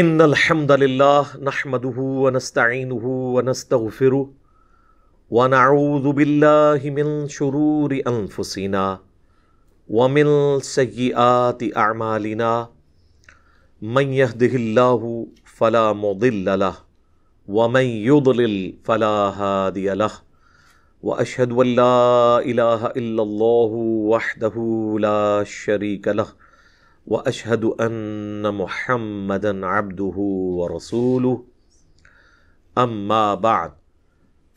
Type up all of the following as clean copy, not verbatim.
ان الحمد للہ نحمده ونستعینه ونستغفره ونعوذ باللہ من شرور انفسنا ومن سیئات اعمالنا من يهده اللہ فلا مضل له ومن يضلل فلا هادی له واشهد ان لا الہ الا اللہ وحدہ لا شریک له واشهد ان محمدا عبده ورسوله اما بعد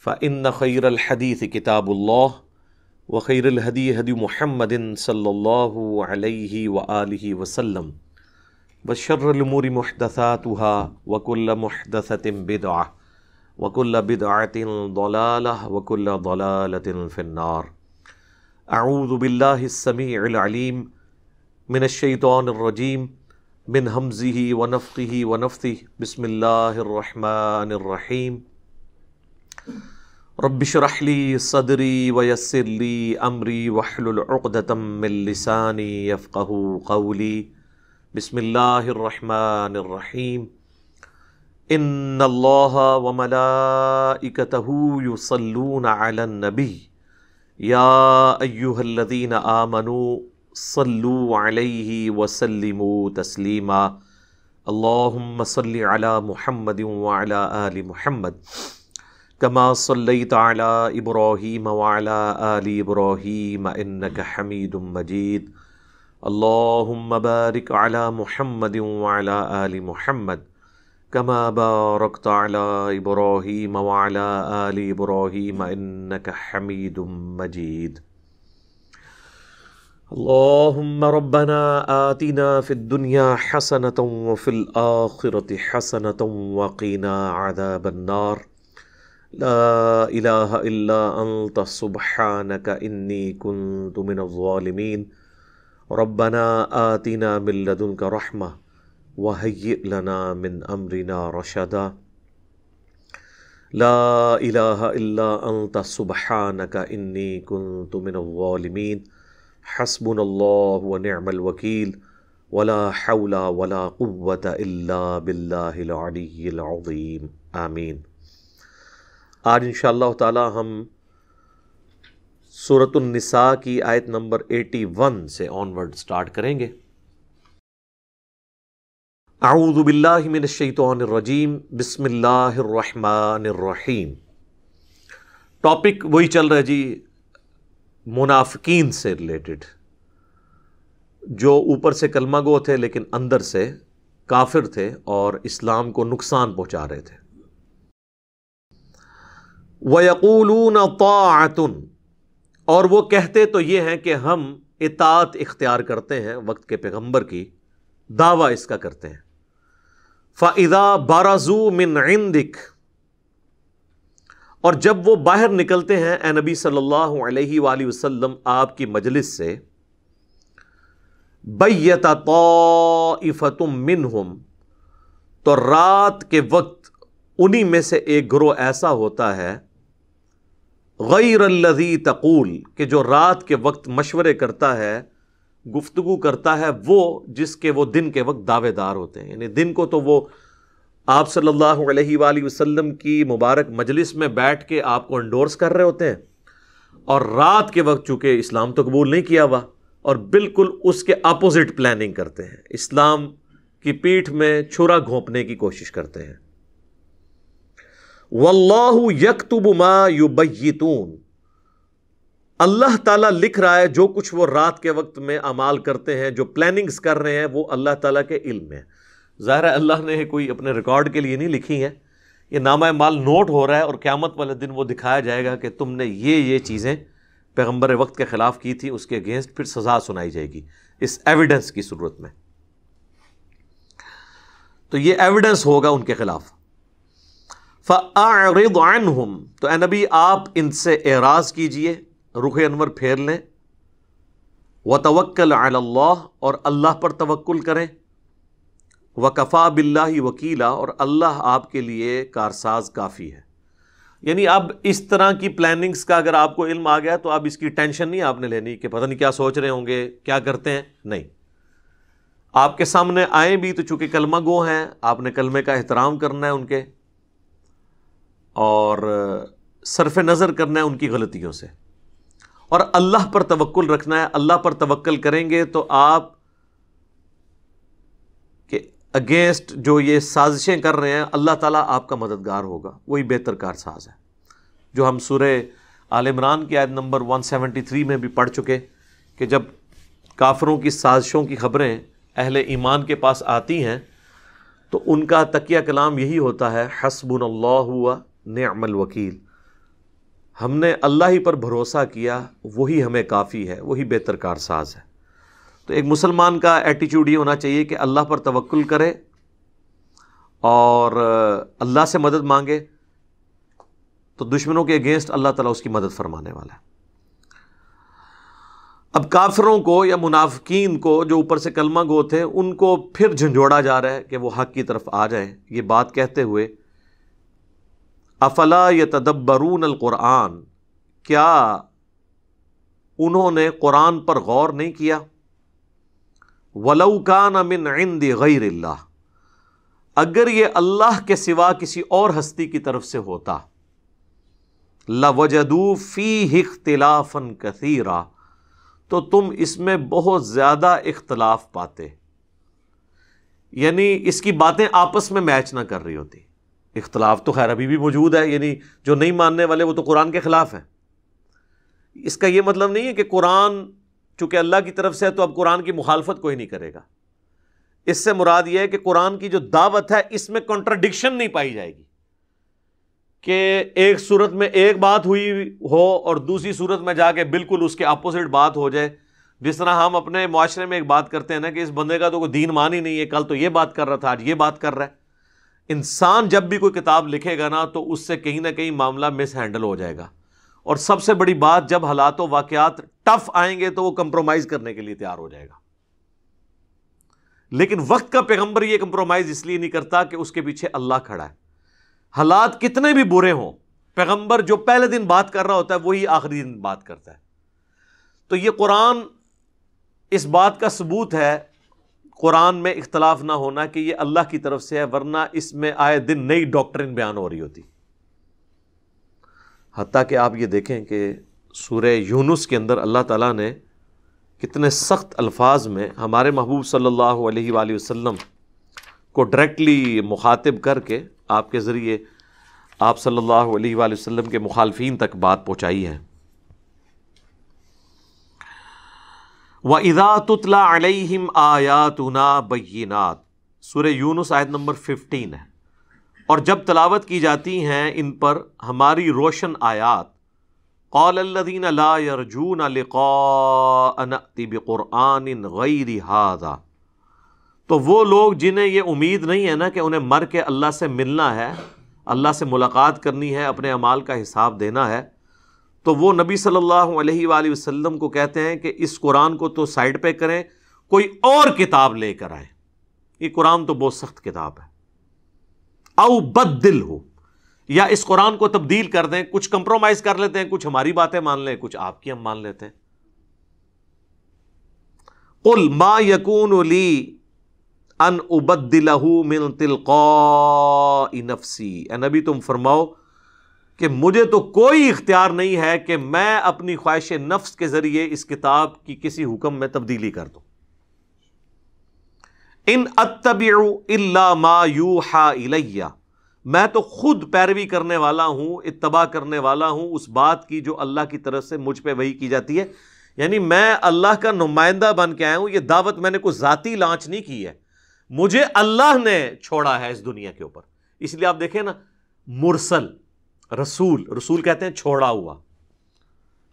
فان خير الحديث كتاب الله وخير الهدي هدي محمد صلى الله عليه واله وسلم وشر الامور محدثاتها وكل محدثة بدعة وكل بدعة ضلالة وكل ضلالة في النار. اعوذ بالله السميع العليم من الشیطان الرجیم من ہمزہ ونفخہ ونفثہ بسم اللہ الرحمن الرحیم رب اشرح لی صدری ویسر لی امری واحلل عقدۃ من لسانی یفقہوا قولی بسم اللہ الرحمن الرحیم ان اللہ وملائکتہ یصلون علی النبی یا ایہا الذین آمنوا صلوا علیہ وسلموا تسلیما اللہم صل علی محمد وعلی آل محمد کما صلیت علی ابراہیم وعلی آل ابراہیم انک حمید مجید اللہم بارک علی محمد وعلی آل محمد کما بارکت علی ابراہیم وعلی آل ابراہیم انک حمید مجید. اللهم ربنا آتنا في الدنيا حسنة وفي الآخرة حسنة وقنا عذاب النار. لا إله إلا أنت سبحانك إني كنت من الظالمين. ربنا آتنا من لدنك رحمة وهيئ لنا من أمرنا رشدا. لا إله إلا أنت سبحانك إني كنت من الظالمين. حسبنا اللہ ونعم الوکیل ولا حول ولا قوة الا باللہ العلی العظیم آمین. آج انشاءاللہ تعالی ہم سورۃ النساء کی آیت نمبر 81 سے آنورڈ سٹارٹ کریں گے. اعوذ باللہ من الشیطان الرجیم بسم اللہ الرحمن الرحیم. ٹاپک وہی چل رہا ہے جی، منافقین سے ریلیٹڈ، جو اوپر سے کلمہ گو تھے لیکن اندر سے کافر تھے اور اسلام کو نقصان پہنچا رہے تھے. وَيَقُولُونَ طَاعَةٌ، اور وہ کہتے تو یہ ہیں کہ ہم اطاعت اختیار کرتے ہیں وقت کے پیغمبر کی، دعویٰ اس کا کرتے ہیں. فَإِذَا بَرَزُوا مِنْ عِنْدِكَ، اور جب وہ باہر نکلتے ہیں اے نبی صلی اللہ علیہ وآلہ وسلم آپ کی مجلس سے، بیت طائفۃ منہم، تو رات کے وقت انہی میں سے ایک گروہ ایسا ہوتا ہے، غیر الذی تقول، کہ جو رات کے وقت مشورے کرتا ہے، گفتگو کرتا ہے، وہ جس کے وہ دن کے وقت دعوے دار ہوتے ہیں. یعنی دن کو تو وہ آپ صلی اللہ علیہ وآلہ وسلم کی مبارک مجلس میں بیٹھ کے آپ کو انڈورس کر رہے ہوتے ہیں، اور رات کے وقت چونکہ اسلام تو قبول نہیں کیا ہوا اور بالکل اس کے اپوزٹ پلاننگ کرتے ہیں، اسلام کی پیٹھ میں چھرا گھونپنے کی کوشش کرتے ہیں. واللہ یکتب ما یبیتون، اللہ تعالیٰ لکھ رہا ہے جو کچھ وہ رات کے وقت میں اعمال کرتے ہیں، جو پلاننگز کر رہے ہیں، وہ اللہ تعالیٰ کے علم میں. ظاہر ہے اللہ نے کوئی اپنے ریکارڈ کے لیے نہیں لکھی ہیں، یہ نامہ مال نوٹ ہو رہا ہے، اور قیامت والے دن وہ دکھایا جائے گا کہ تم نے یہ چیزیں پیغمبر وقت کے خلاف کی تھی، اس کے اگینسٹ پھر سزا سنائی جائے گی اس ایویڈنس کی صورت میں. تو یہ ایویڈنس ہوگا ان کے خلاف. فَأَعْرِضْ عَنْهُمْ، تو اے نبی آپ ان سے اعراض کیجئے، رخ انور پھیر لیں. وَتَوَكَّلْ عَلَى اللَّهِ، اور اللہ پر توکل کریں. وَكَفَى بِاللَّهِ وَكِيلًا، اور اللہ آپ کے لیے کارساز کافی ہے. یعنی اب اس طرح کی پلاننگز کا اگر آپ کو علم آ گیا تو اب اس کی ٹینشن نہیں آپ نے لینی کہ پتہ نہیں کیا سوچ رہے ہوں گے، کیا کرتے ہیں، نہیں. آپ کے سامنے آئیں بھی تو چونکہ کلمہ گو ہیں، آپ نے کلمے کا احترام کرنا ہے ان کے، اور صرف نظر کرنا ہے ان کی غلطیوں سے، اور اللہ پر توکل رکھنا ہے۔ اللہ پر توکل کریں گے تو آپ کے اگینسٹ جو یہ سازشیں کر رہے ہیں، اللہ تعالیٰ آپ کا مددگار ہوگا، وہی بہتر کار ساز ہے، جو ہم سورہ آل عمران کی آیت نمبر 173 میں بھی پڑھ چکے کہ جب کافروں کی سازشوں کی خبریں اہل ایمان کے پاس آتی ہیں تو ان کا تکیہ کلام یہی ہوتا ہے، حسبنا اللہ و نعم الوکیل، ہم نے اللہ ہی پر بھروسہ کیا، وہی ہمیں کافی ہے، وہی بہتر کار ساز ہے۔ تو ایک مسلمان کا ایٹیچیوڈ یہ ہونا چاہیے کہ اللہ پر توکل کرے اور اللہ سے مدد مانگے، تو دشمنوں کے اگینسٹ اللہ تعالیٰ اس کی مدد فرمانے والا ہے۔ اب کافروں کو یا منافقین کو جو اوپر سے کلمہ گو تھے، ان کو پھر جھنجھوڑا جا رہا ہے کہ وہ حق کی طرف آ جائیں، یہ بات کہتے ہوئے افلا یتدبرون القرآن، کیا انہوں نے قرآن پر غور نہیں کیا؟ ولو کان من عند غیر اللہ، اگر یہ اللہ کے سوا کسی اور ہستی کی طرف سے ہوتا، لوجدوا فیہ اختلافا کثیرا، تو تم اس میں بہت زیادہ اختلاف پاتے، یعنی اس کی باتیں آپس میں میچ نہ کر رہی ہوتی۔ اختلاف تو خیر ابھی بھی موجود ہے، یعنی جو نہیں ماننے والے وہ تو قرآن کے خلاف ہیں۔ اس کا یہ مطلب نہیں ہے کہ قرآن چونکہ اللہ کی طرف سے ہے تو اب قرآن کی مخالفت کوئی نہیں کرے گا۔ اس سے مراد یہ ہے کہ قرآن کی جو دعوت ہے اس میں کنٹراڈکشن نہیں پائی جائے گی کہ ایک صورت میں ایک بات ہوئی ہو اور دوسری صورت میں جا کے بالکل اس کے اپوزٹ بات ہو جائے۔ جس طرح ہم اپنے معاشرے میں ایک بات کرتے ہیں نا کہ اس بندے کا تو کوئی دین مان ہی نہیں ہے، کل تو یہ بات کر رہا تھا، آج یہ بات کر رہا ہے۔ انسان جب بھی کوئی کتاب لکھے گا نا تو اس سے کہیں نہ کہیں معاملہ مس ہینڈل ہو جائے گا، اور سب سے بڑی بات جب حالات و واقعات ٹف آئیں گے تو وہ کمپرومائز کرنے کے لیے تیار ہو جائے گا۔ لیکن وقت کا پیغمبر یہ کمپرومائز اس لیے نہیں کرتا کہ اس کے پیچھے اللہ کھڑا ہے۔ حالات کتنے بھی برے ہوں، پیغمبر جو پہلے دن بات کر رہا ہوتا ہے وہی آخری دن بات کرتا ہے۔ تو یہ قرآن اس بات کا ثبوت ہے، قرآن میں اختلاف نہ ہونا، کہ یہ اللہ کی طرف سے ہے، ورنہ اس میں آئے دن نئی ڈاکٹرن بیان ہو رہی ہوتی۔ حتیٰ کہ آپ یہ دیکھیں کہ سورہ یونس کے اندر اللہ تعالیٰ نے کتنے سخت الفاظ میں ہمارے محبوب صلی اللہ علیہ وآلہ وسلم کو ڈائریکٹلی مخاطب کر کے آپ کے ذریعے آپ صلی اللہ علیہ وآلہ وسلم کے مخالفین تک بات پہنچائی ہے۔ وَإِذَا تُتْلَى عَلَيْهِمْ آيَاتُنَا بَيِّنَاتٍ، سورہ یونس آیت نمبر 15 ہے۔ اور جب تلاوت کی جاتی ہیں ان پر ہماری روشن آیات، قَالَ الَّذِينَ لَا يَرْجُونَ لِقَاءَ نَأْتِ بِقُرْآنٍ غَيْرِ هَذَا، تو وہ لوگ جنہیں یہ امید نہیں ہے نا کہ انہیں مر کے اللہ سے ملنا ہے، اللہ سے ملاقات کرنی ہے، اپنے اعمال کا حساب دینا ہے، تو وہ نبی صلی اللہ علیہ وآلہ وسلم کو کہتے ہیں کہ اس قرآن کو تو سائڈ پہ کریں، کوئی اور کتاب لے کر آئیں، یہ قرآن تو بہت سخت کتاب ہے۔ او بدل ہو، یا اس قرآن کو تبدیل کر دیں، کچھ کمپرومائز کر لیتے ہیں، کچھ ہماری باتیں مان لیں، کچھ آپ کی ہم مان لیتے ہیں۔ قل ما یکون لی ان ابدلہ من تلقاء نفسی، اے نبی تم فرماؤ کہ مجھے تو کوئی اختیار نہیں ہے کہ میں اپنی خواہش نفس کے ذریعے اس کتاب کی کسی حکم میں تبدیلی کر دوں۔ ان اتبع الا ما یوحى الی، میں تو خود پیروی کرنے والا ہوں، اتباع کرنے والا ہوں اس بات کی جو اللہ کی طرف سے مجھ پہ وحی کی جاتی ہے، یعنی میں اللہ کا نمائندہ بن کے آیا ہوں، یہ دعوت میں نے کوئی ذاتی لانچ نہیں کی ہے، مجھے اللہ نے چھوڑا ہے اس دنیا کے اوپر۔ اس لیے آپ دیکھیں نا، مرسل رسول کہتے ہیں چھوڑا ہوا،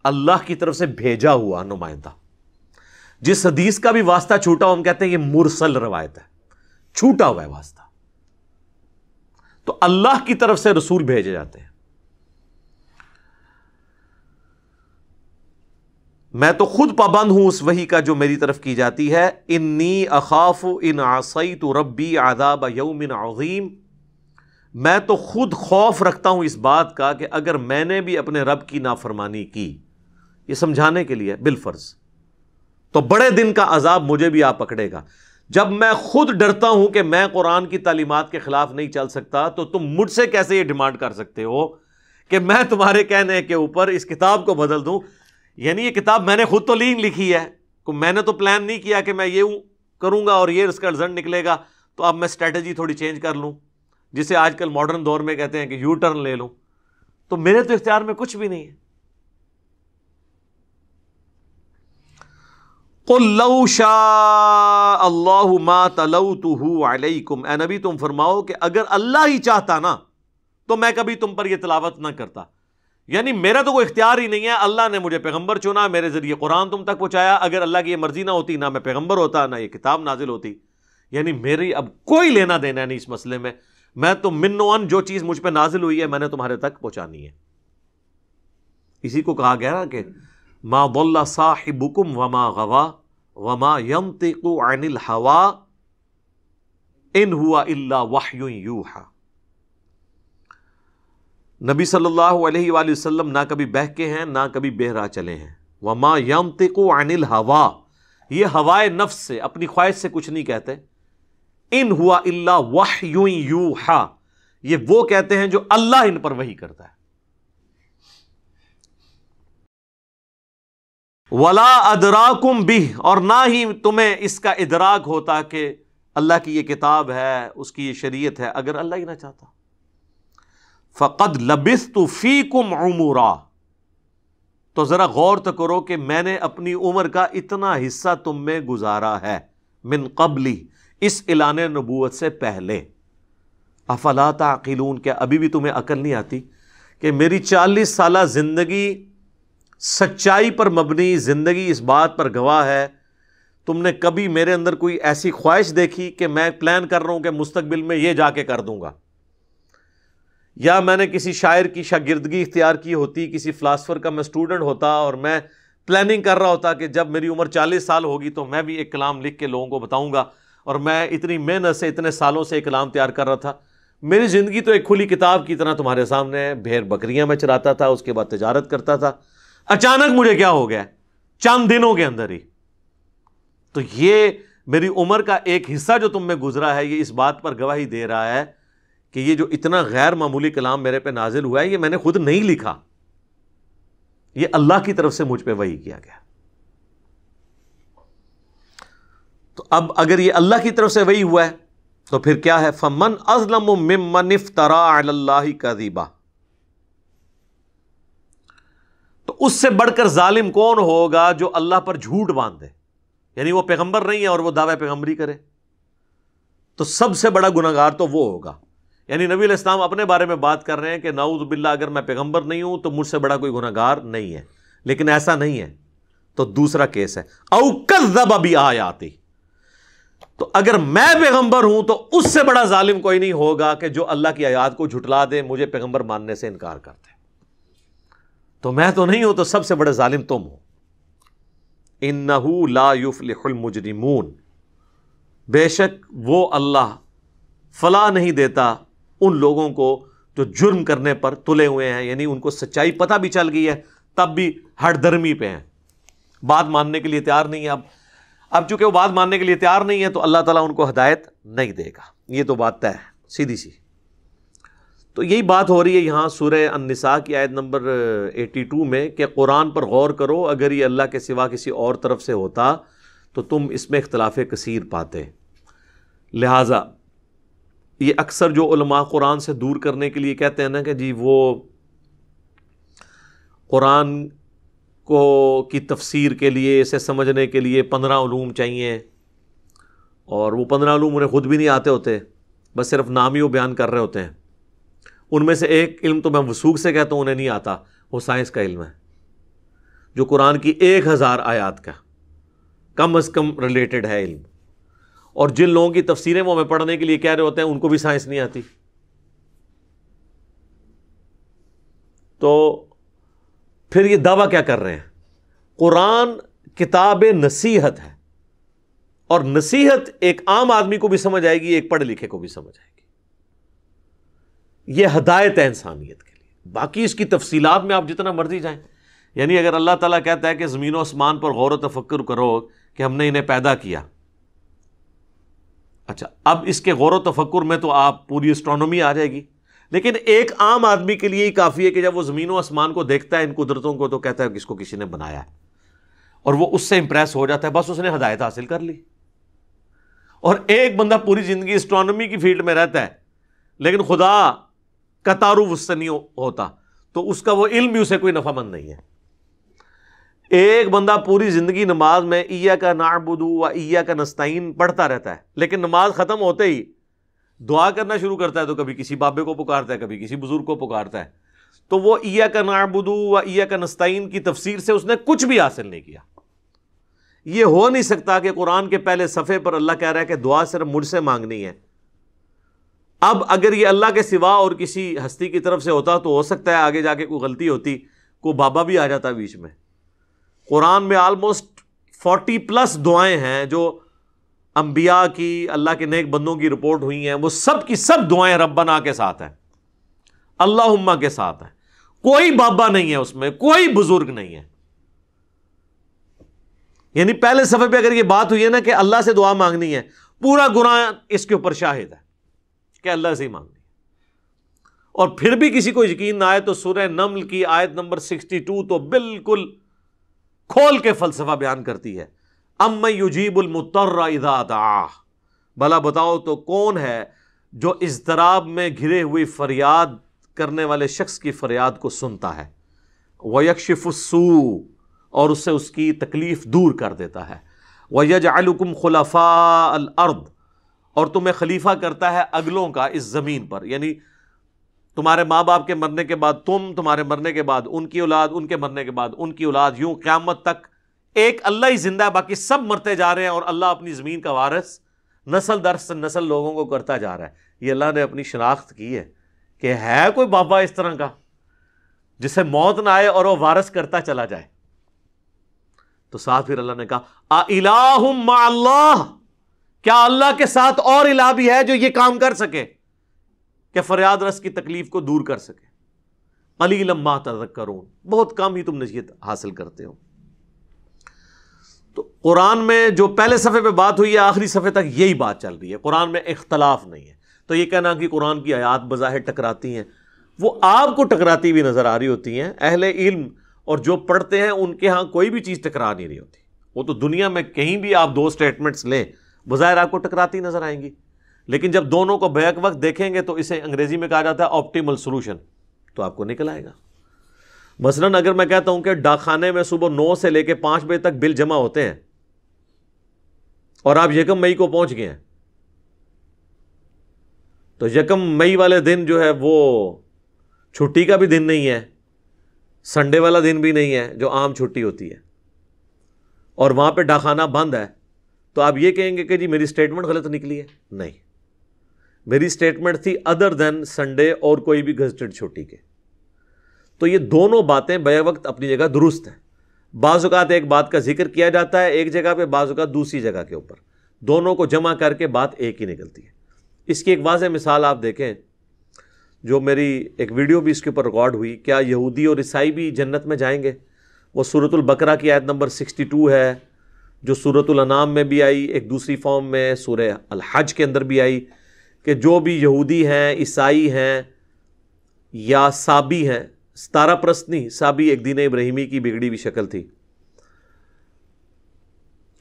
اللہ کی طرف سے بھیجا ہوا نمائندہ۔ جس حدیث کا بھی واسطہ چھوٹا ہو ہم کہتے ہیں یہ مرسل روایت ہے، چھوٹا ہوا ہے واسطہ۔ تو اللہ کی طرف سے رسول بھیجے جاتے ہیں۔ میں تو خود پابند ہوں اس وحی کا جو میری طرف کی جاتی ہے۔ انی اخاف ان عصیت ربی عذاب یوم عظیم، میں تو خود خوف رکھتا ہوں اس بات کا کہ اگر میں نے بھی اپنے رب کی نافرمانی کی، یہ سمجھانے کے لیے بالفرض، تو بڑے دن کا عذاب مجھے بھی آ پکڑے گا۔ جب میں خود ڈرتا ہوں کہ میں قرآن کی تعلیمات کے خلاف نہیں چل سکتا تو تم مجھ سے کیسے یہ ڈیمانڈ کر سکتے ہو کہ میں تمہارے کہنے کے اوپر اس کتاب کو بدل دوں؟ یعنی یہ کتاب میں نے خود تو لکھی ہے، میں نے تو پلان نہیں کیا کہ میں یہ کروں گا اور یہ اس کا رزلٹ نکلے گا، تو اب میں اسٹریٹجی تھوڑی چینج کر لوں، جسے آج کل ماڈرن دور میں کہتے ہیں کہ یو ٹرن لے لوں۔ تو میرے تو اختیار میں کچھ بھی نہیں ہے۔ قُلْ لَوْ شَاءَ اللَّهُ مَا تَلَوْتُهُ عَلَيْكُمْ، اے نبی تم فرماؤ کہ اگر اللہ ہی چاہتا نا تو میں کبھی تم پر یہ تلاوت نہ کرتا۔ یعنی میرا تو کوئی اختیار ہی نہیں ہے، اللہ نے مجھے پیغمبر چنا، میرے ذریعے قرآن تم تک پہنچایا، اگر اللہ کی یہ مرضی نہ ہوتی نہ میں پیغمبر ہوتا نہ یہ کتاب نازل ہوتی۔ یعنی میری اب کوئی لینا دینا نہیں اس مسئلے میں تو من و ان جو چیز مجھ پہ نازل ہوئی ہے میں نے تمہارے تک پہنچانی ہے۔ اسی کو کہا گیا نا کہ ما ضل صاحبکم وما غوا وما ينطق عن الهوى ان هو الا وحی یوحی۔ نبی صلی اللہ علیہ وآلہ وسلم نہ کبھی بہکے ہیں نہ کبھی بہرا چلے ہیں۔ وما ينطق عن الهوى، یہ ہوائے نفس سے، اپنی خواہش سے کچھ نہیں کہتے۔ ان ہوا الا وحی یوحی، یہ وہ کہتے ہیں جو اللہ ان پر وحی کرتا ہے۔ ولا ادراکم بہ، اور نہ ہی تمہیں اس کا ادراک ہوتا کہ اللہ کی یہ کتاب ہے، اس کی یہ شریعت ہے، اگر اللہ ہی نہ چاہتا۔ فقد لبثت فیکم عمرا، تو ذرا غور تو کرو کہ میں نے اپنی عمر کا اتنا حصہ تم میں گزارا ہے، من قبلی، اس اعلان نبوت سے پہلے۔ افلا تعقلون، کیا ابھی بھی تمہیں عقل نہیں آتی کہ میری 40 سالہ زندگی سچائی پر مبنی زندگی اس بات پر گواہ ہے، تم نے کبھی میرے اندر کوئی ایسی خواہش دیکھی کہ میں پلان کر رہا ہوں کہ مستقبل میں یہ جا کے کر دوں گا، یا میں نے کسی شاعر کی شاگردگی اختیار کی ہوتی، کسی فلاسفر کا میں اسٹوڈنٹ ہوتا اور میں پلاننگ کر رہا ہوتا کہ جب میری عمر 40 سال ہوگی تو میں بھی ایک کلام لکھ کے لوگوں کو بتاؤں گا، اور میں اتنی محنت سے اتنے سالوں سے ایک کلام تیار کر رہا تھا۔ میری زندگی تو ایک کھلی کتاب کی طرح تمہارے سامنے ہے، بھیڑ بکریاں میں چراتا تھا، اس کے بعد تجارت کرتا تھا، اچانک مجھے کیا ہو گیا چند دنوں کے اندر ہی۔ تو یہ میری عمر کا ایک حصہ جو تم میں گزرا ہے، یہ اس بات پر گواہی دے رہا ہے کہ یہ جو اتنا غیر معمولی کلام میرے پہ نازل ہوا ہے یہ میں نے خود نہیں لکھا، یہ اللہ کی طرف سے مجھ پہ وحی کیا گیا۔ تو اب اگر یہ اللہ کی طرف سے وحی ہوا ہے تو پھر کیا ہے؟ فَمَنْ أَظْلَمُ مِمَّنِ افْتَرَىٰ عَلَى اللَّهِ كَذِبًا، تو اس سے بڑھ کر ظالم کون ہوگا جو اللہ پر جھوٹ باندھے، یعنی وہ پیغمبر نہیں ہے اور وہ دعوی پیغمبری کرے، تو سب سے بڑا گناہگار تو وہ ہوگا۔ یعنی نبی علیہ السلام اپنے بارے میں بات کر رہے ہیں کہ نعوذ باللہ اگر میں پیغمبر نہیں ہوں تو مجھ سے بڑا کوئی گناہگار نہیں ہے، لیکن ایسا نہیں ہے۔ تو دوسرا کیس ہے او کذب بآیاتی، تو اگر میں پیغمبر ہوں تو اس سے بڑا ظالم کوئی نہیں ہوگا کہ جو اللہ کی آیات کو جھٹلا دے، مجھے پیغمبر ماننے سے انکار کرتے۔ تو میں تو نہیں ہوں تو سب سے بڑے ظالم تم ہو۔ انہ لا یفلح المجرمون، بے شک وہ اللہ فلاح نہیں دیتا ان لوگوں کو جو جرم کرنے پر تلے ہوئے ہیں، یعنی ان کو سچائی پتہ بھی چل گئی ہے تب بھی ہٹ درمی پہ ہیں، بات ماننے کے لیے تیار نہیں ہے۔ اب چونکہ وہ بات ماننے کے لیے تیار نہیں ہے تو اللہ تعالیٰ ان کو ہدایت نہیں دے گا، یہ تو بات طے ہے سیدھی سی۔ تو یہی بات ہو رہی ہے یہاں سورہ النساء کی آیت نمبر 82 میں کہ قرآن پر غور کرو، اگر یہ اللہ کے سوا کسی اور طرف سے ہوتا تو تم اس میں اختلاف کثیر پاتے۔ لہٰذا یہ اکثر جو علماء قرآن سے دور کرنے کے لیے کہتے ہیں نا کہ جی وہ قرآن کو کی تفسیر کے لیے، اسے سمجھنے کے لیے 15 علوم چاہیے، اور وہ 15 علوم انہیں خود بھی نہیں آتے ہوتے، بس صرف نام ہی وہ بیان کر رہے ہوتے ہیں۔ ان میں سے ایک علم تو میں وثوق سے کہتا ہوں انہیں نہیں آتا، وہ سائنس کا علم ہے، جو قرآن کی 1000 آیات کا کم از کم ریلیٹڈ ہے علم، اور جن لوگوں کی تفسیریں وہ ہمیں پڑھنے کے لیے کہہ رہے ہوتے ہیں ان کو بھی سائنس نہیں آتی۔ تو پھر یہ دعویٰ کیا کر رہے ہیں؟ قرآن کتاب نصیحت ہے، اور نصیحت ایک عام آدمی کو بھی سمجھ آئے گی، ایک پڑھے لکھے کو بھی سمجھ آئے گی، یہ ہدایت ہے انسانیت کے لیے۔ باقی اس کی تفصیلات میں آپ جتنا مرضی جائیں، یعنی اگر اللہ تعالیٰ کہتا ہے کہ زمین و آسمان پر غور و تفکر کرو کہ ہم نے انہیں پیدا کیا، اچھا، اب اس کے غور و تفکر میں تو آپ پوری اسٹرانومی آ جائے گی، لیکن ایک عام آدمی کے لیے ہی کافی ہے کہ جب وہ زمین و آسمان کو دیکھتا ہے، ان قدرتوں کو، تو کہتا ہے کہ اس کو کسی نے بنایا ہے، اور وہ اس سے امپریس ہو جاتا ہے، بس اس نے ہدایت حاصل کر لی۔ اور ایک بندہ پوری زندگی اسٹرانومی کی فیلڈ میں رہتا ہے لیکن خدا کا تعارف اس سے نہیں ہوتا، تو اس کا وہ علم بھی اسے کوئی نفع مند نہیں ہے۔ ایک بندہ پوری زندگی نماز میں ایاک نعبد و ایاک نستعین پڑھتا رہتا ہے، لیکن نماز ختم ہوتے ہی دعا کرنا شروع کرتا ہے، تو کبھی کسی بابے کو پکارتا ہے، کبھی کسی بزرگ کو پکارتا ہے، تو وہ ایاک نعبد و ایاک نستعین کی تفسیر سے اس نے کچھ بھی حاصل نہیں کیا۔ یہ ہو نہیں سکتا کہ قرآن کے پہلے صفحے پر اللہ کہہ رہا ہے کہ دعا صرف مجھ سے مانگنی ہے۔ اب اگر یہ اللہ کے سوا اور کسی ہستی کی طرف سے ہوتا تو ہو سکتا ہے آگے جا کے کوئی غلطی ہوتی، کوئی بابا بھی آ جاتا بیچ میں۔ قرآن میں آلموسٹ 40+ دعائیں ہیں جو انبیاء کی، اللہ کے نیک بندوں کی رپورٹ ہوئی ہیں، وہ سب کی سب دعائیں ربنا کے ساتھ ہیں، اللہم کے ساتھ ہیں، کوئی بابا نہیں ہے اس میں، کوئی بزرگ نہیں ہے۔ یعنی پہلے صفحے پہ اگر یہ بات ہوئی ہے نا کہ اللہ سے دعا مانگنی ہے، پورا قرآن اس کے اوپر شاہد ہے کہ اللہ سے ہی مانگنی ہے۔ اور پھر بھی کسی کو یقین نہ آئے تو سورہ نمل کی آیت نمبر 62 تو بالکل کھول کے فلسفہ بیان کرتی ہے، اَمَّن یُجِیبُ الْمُضْطَرَّ اِذَا دَعَاهُ، بھلا بتاؤ تو کون ہے جو اضطراب میں گھرے ہوئی فریاد کرنے والے شخص کی فریاد کو سنتا ہے، وَيَكْشِفُ السُّوءَ، اور اس سے اس کی تکلیف دور کر دیتا ہے، وَيَجْعَلُكُمْ خُلَفَاءَ الْأَرْضِ، اور تمہیں خلیفہ کرتا ہے اگلوں کا اس زمین پر، یعنی تمہارے ماں باپ کے مرنے کے بعد تم، تمہارے مرنے کے بعد ان کی اولاد، ان کے مرنے کے بعد ان کی اولاد، یوں قیامت تک ایک اللہ ہی زندہ ہے، باقی سب مرتے جا رہے ہیں، اور اللہ اپنی زمین کا وارث نسل در نسل لوگوں کو کرتا جا رہا ہے۔ یہ اللہ نے اپنی شناخت کی ہے کہ ہے کوئی بابا اس طرح کا جسے موت نہ آئے اور وہ وارث کرتا چلا جائے۔ تو ساتھ پھر اللہ نے کہا اِلَٰهٌ مَّعَ اللَّهِ، کیا اللہ کے ساتھ اور الہ بھی ہے جو یہ کام کر سکے کہ فریاد رس کی تکلیف کو دور کر سکے؟ قلیلا ما تذکرون، بہت کم ہی تم نصیحت حاصل کرتے ہو۔ تو قرآن میں جو پہلے صفحے پہ بات ہوئی ہے آخری صفحے تک یہی بات چل رہی ہے، قرآن میں اختلاف نہیں ہے۔ تو یہ کہنا کہ قرآن کی آیات بظاہر ٹکراتی ہیں، وہ آپ کو ٹکراتی ہوئی نظر آ رہی ہوتی ہیں، اہل علم اور جو پڑھتے ہیں ان کے ہاں کوئی بھی چیز ٹکرا نہیں رہی ہوتی۔ وہ تو دنیا میں کہیں بھی آپ دو سٹیٹمنٹس لیں بظاہر آپ کو ٹکراتی نظر آئیں گی، لیکن جب دونوں کو بیک وقت دیکھیں گے تو اسے انگریزی میں کہا جاتا ہے آپٹیمل سولوشن، تو آپ کو نکل آئے گا۔ مثلاً اگر میں کہتا ہوں کہ ڈاک خانے میں صبح 9 سے لے کے 5 بجے تک بل جمع ہوتے ہیں اور آپ 1 مئی کو پہنچ گئے ہیں، تو 1 مئی والے دن جو ہے وہ چھٹی کا بھی دن نہیں ہے، سنڈے والا دن بھی نہیں ہے جو عام چھٹی ہوتی ہے، اور وہاں پہ ڈاک خانہ بند ہے، تو آپ یہ کہیں گے کہ جی میری سٹیٹمنٹ غلط نکلی ہے؟ نہیں، میری سٹیٹمنٹ تھی ادر دین سنڈے اور کوئی بھی گزٹڈ چھٹی کے۔ تو یہ دونوں باتیں بے وقت اپنی جگہ درست ہیں۔ بعض اوقات ایک بات کا ذکر کیا جاتا ہے ایک جگہ پہ، بعض اوقات دوسری جگہ کے اوپر، دونوں کو جمع کر کے بات ایک ہی نکلتی ہے۔ اس کی ایک واضح مثال آپ دیکھیں، جو میری ایک ویڈیو بھی اس کے اوپر ریکارڈ ہوئی، کیا یہودی اور عیسائی بھی جنت میں جائیں گے؟ وہ سورۃ البقرہ کی آیت نمبر 62 ہے، جو سورۃ الانعام میں بھی آئی، ایک دوسری فارم میں سورہ الحج کے اندر بھی آئی، کہ جو بھی یہودی ہیں، عیسائی ہیں یا سابی ہیں، ستارہ پرست نہیں، سابی ایک دین ابراہیمی کی بگڑی ہوئی شکل تھی،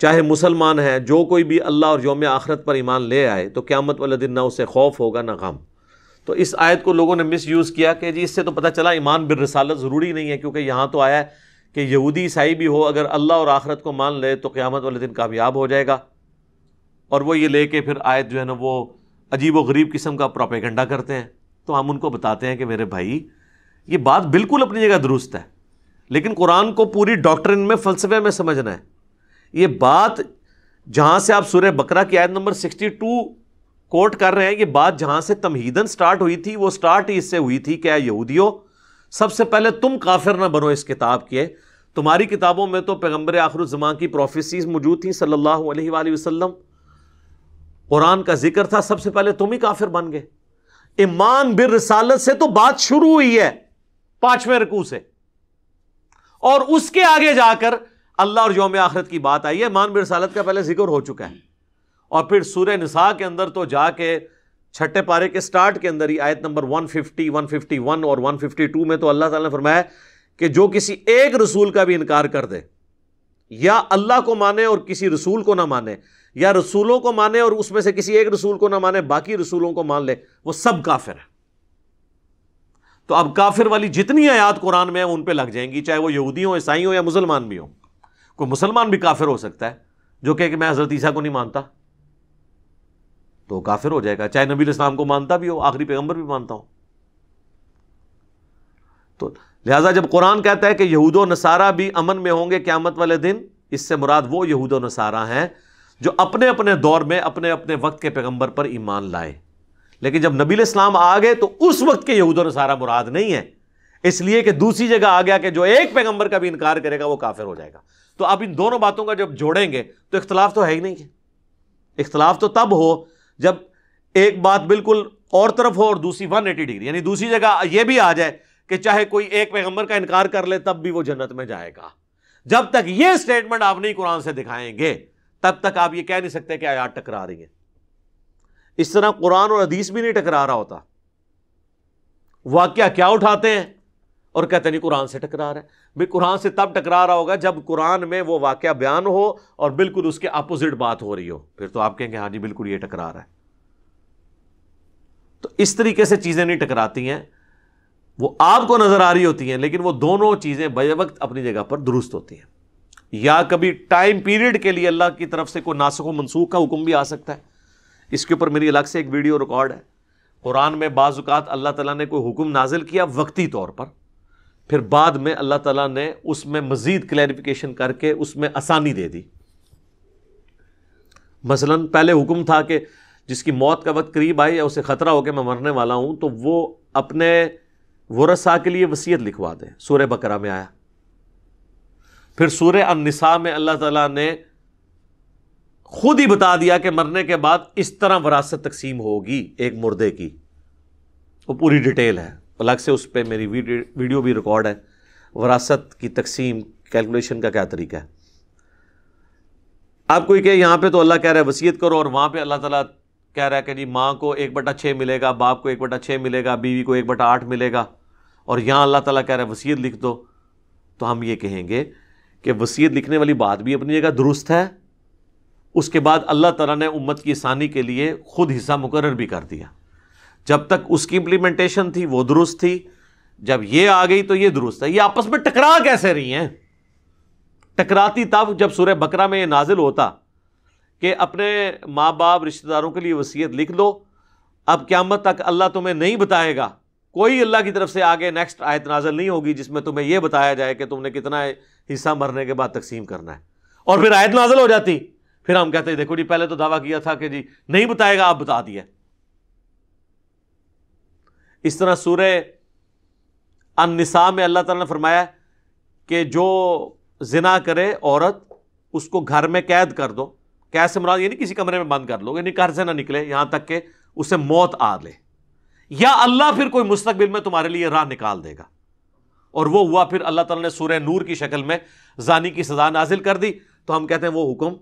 چاہے مسلمان ہیں، جو کوئی بھی اللہ اور یوم آخرت پر ایمان لے آئے تو قیامت والے دن نہ اسے خوف ہوگا نہ غم۔ تو اس آیت کو لوگوں نے مس یوز کیا کہ جی اس سے تو پتہ چلا ایمان بالرسالت ضروری نہیں ہے، کیونکہ یہاں تو آیا ہے کہ یہودی عیسائی بھی ہو اگر اللہ اور آخرت کو مان لے تو قیامت والے دن کامیاب ہو جائے گا، اور وہ یہ لے کے پھر آیت جو ہے نا وہ عجیب و غریب قسم کا پروپیگنڈا کرتے ہیں۔ تو ہم ان کو بتاتے ہیں کہ میرے بھائی یہ بات بالکل اپنی جگہ درست ہے، لیکن قرآن کو پوری ڈاکٹرن میں، فلسفے میں سمجھنا ہے۔ یہ بات جہاں سے آپ سورہ بقرہ کی آیت نمبر 62 کوٹ کر رہے ہیں، یہ بات جہاں سے تمہیدن سٹارٹ ہوئی تھی، وہ سٹارٹ ہی اس سے ہوئی تھی کہ اے یہودیو، سب سے پہلے تم کافر نہ بنو اس کتاب کے، تمہاری کتابوں میں تو پیغمبر آخر الزمان کی پروفیسیز موجود تھیں صلی اللہ علیہ وآلہ وسلم، قرآن کا ذکر تھا، سب سے پہلے تم ہی کافر بن گئے۔ ایمان بالرسالت سے تو بات شروع ہوئی ہے 5ویں رکوع سے، اور اس کے آگے جا کر اللہ اور یوم آخرت کی بات آئی ہے۔ ایمان بالرسالت کا پہلے ذکر ہو چکا ہے، اور پھر سورہ نساء کے اندر تو جا کے چھٹے پارے کے سٹارٹ کے اندر ہی آیت نمبر 150 151 اور 152 میں تو اللہ تعالیٰ نے فرمایا کہ جو کسی ایک رسول کا بھی انکار کر دے، یا اللہ کو مانے اور کسی رسول کو نہ مانے، یا رسولوں کو مانے اور اس میں سے کسی ایک رسول کو نہ مانے باقی رسولوں کو مان لے، وہ سب کافر ہے۔ تو اب کافر والی جتنی آیات قرآن میں ہیں ان پہ لگ جائیں گی، چاہے وہ یہودی ہوں، عیسائی ہوں یا مسلمان بھی ہوں۔ کوئی مسلمان بھی کافر ہو سکتا ہے جو کہ میں حضرت عیسیٰ کو نہیں مانتا، تو وہ کافر ہو جائے گا، چاہے نبی الاسلام کو مانتا بھی ہو، آخری پیغمبر بھی مانتا ہو۔ تو لہٰذا جب قرآن کہتا ہے کہ یہود و نصارہ بھی امن میں ہوں گے قیامت والے دن، اس سے مراد وہ یہود و نصارہ ہیں جو اپنے اپنے دور میں اپنے اپنے وقت کے پیغمبر پر ایمان لائے، لیکن جب نبی الاسلام آ گئے تو اس وقت کے یہود و نصارہ مراد نہیں ہے، اس لیے کہ دوسری جگہ آ گیا کہ جو ایک پیغمبر کا بھی انکار کرے گا وہ کافر ہو جائے گا۔ تو اب ان دونوں باتوں کا جب جوڑیں گے تو اختلاف تو ہے ہی نہیں ہے۔ اختلاف تو تب ہو جب ایک بات بالکل اور طرف ہو اور دوسری 180 ڈگری، یعنی دوسری جگہ یہ بھی آ جائے کہ چاہے کوئی ایک پیغمبر کا انکار کر لے تب بھی وہ جنت میں جائے گا۔ جب تک یہ سٹیٹمنٹ آپ نہیں قرآن سے دکھائیں گے تب تک آپ یہ کہہ نہیں سکتے کہ آیات ٹکرا رہی ہیں۔ اس طرح قرآن اور حدیث بھی نہیں ٹکرا رہا ہوتا، واقعہ کیا اٹھاتے ہیں اور کہتے نہیں قرآن سے ٹکرا رہا ہے۔ بھئی قرآن سے تب ٹکرا رہا ہوگا جب قرآن میں وہ واقعہ بیان ہو اور بالکل اس کے اپوزٹ بات ہو رہی ہو، پھر تو آپ کہیں گے ہاں جی بالکل یہ ٹکرا رہا ہے۔ تو اس طریقے سے چیزیں نہیں ٹکراتی ہیں، وہ آپ کو نظر آ رہی ہوتی ہیں لیکن وہ دونوں چیزیں بے وقت اپنی جگہ پر درست ہوتی ہیں۔ یا کبھی ٹائم پیریڈ کے لیے اللہ کی طرف سے کوئی ناسخ و منسوخ کا حکم بھی آ سکتا ہے، اس کے اوپر میری الگ سے ایک ویڈیو ریکارڈ ہے۔ قرآن میں بعض اوقات اللہ تعالیٰ نے کوئی حکم نازل کیا وقتی طور پر، پھر بعد میں اللہ تعالیٰ نے اس میں مزید کلیریفیکیشن کر کے اس میں آسانی دے دی۔ مثلا پہلے حکم تھا کہ جس کی موت کا وقت قریب آئی یا اسے خطرہ ہو کہ میں مرنے والا ہوں تو وہ اپنے ورثاء کے لیے وصیت لکھوا دے، سورہ بقرہ میں آیا۔ پھر سورہ النساء میں اللہ تعالیٰ نے خود ہی بتا دیا کہ مرنے کے بعد اس طرح وراثت تقسیم ہوگی ایک مردے کی، وہ پوری ڈیٹیل ہے، الگ سے اس پہ میری ویڈیو بھی ریکارڈ ہے، وراثت کی تقسیم کیلکولیشن کا کیا طریقہ ہے۔ آپ کوئی کہ یہاں پہ تو اللہ کہہ رہا ہے وصیت کرو اور وہاں پہ اللہ تعالیٰ کہہ رہا ہے کہ جی ماں کو 1/6 ملے گا، باپ کو 1/6 ملے گا، بیوی کو 1/8 ملے گا، اور یہاں اللہ تعالیٰ کہہ رہا ہے وصیت لکھ دو، تو ہم یہ کہیں گے کہ وصیت لکھنے والی بات بھی اپنی جگہ درست ہے۔ اس کے بعد اللہ تعالیٰ نے امت کی آسانی کے لیے خود حصہ مقرر بھی کر دیا۔ جب تک اس کی امپلیمنٹیشن تھی وہ درست تھی، جب یہ آ گئی تو یہ درست ہے۔ یہ آپس میں ٹکرا کیسے رہی ہیں؟ ٹکراتی تب جب سورہ بقرہ میں یہ نازل ہوتا کہ اپنے ماں باپ رشتہ داروں کے لیے وصیت لکھ لو، اب قیامت تک اللہ تمہیں نہیں بتائے گا، کوئی اللہ کی طرف سے آگے نیکسٹ آیت نازل نہیں ہوگی جس میں تمہیں یہ بتایا جائے کہ تم نے کتنا حصہ مرنے کے بعد تقسیم کرنا ہے، اور پھر آیت نازل ہو جاتی، پھر ہم کہتے ہیں دیکھو جی پہلے تو دعویٰ کیا تھا کہ جی نہیں بتائے گا، آپ بتا دیا۔ اس طرح سورہ النساء میں اللہ تعالیٰ نے فرمایا کہ جو زنا کرے عورت اس کو گھر میں قید کر دو، قید سے مراد یہ نہیں کسی کمرے میں بند کر لو، یعنی گھر سے نہ نکلے یہاں تک کہ اسے موت آ لے، یا اللہ پھر کوئی مستقبل میں تمہارے لیے راہ نکال دے گا۔ اور وہ ہوا، پھر اللہ تعالیٰ نے سورہ نور کی شکل میں زانی کی سزا نازل کر دی، تو ہم کہتے ہیں وہ حکم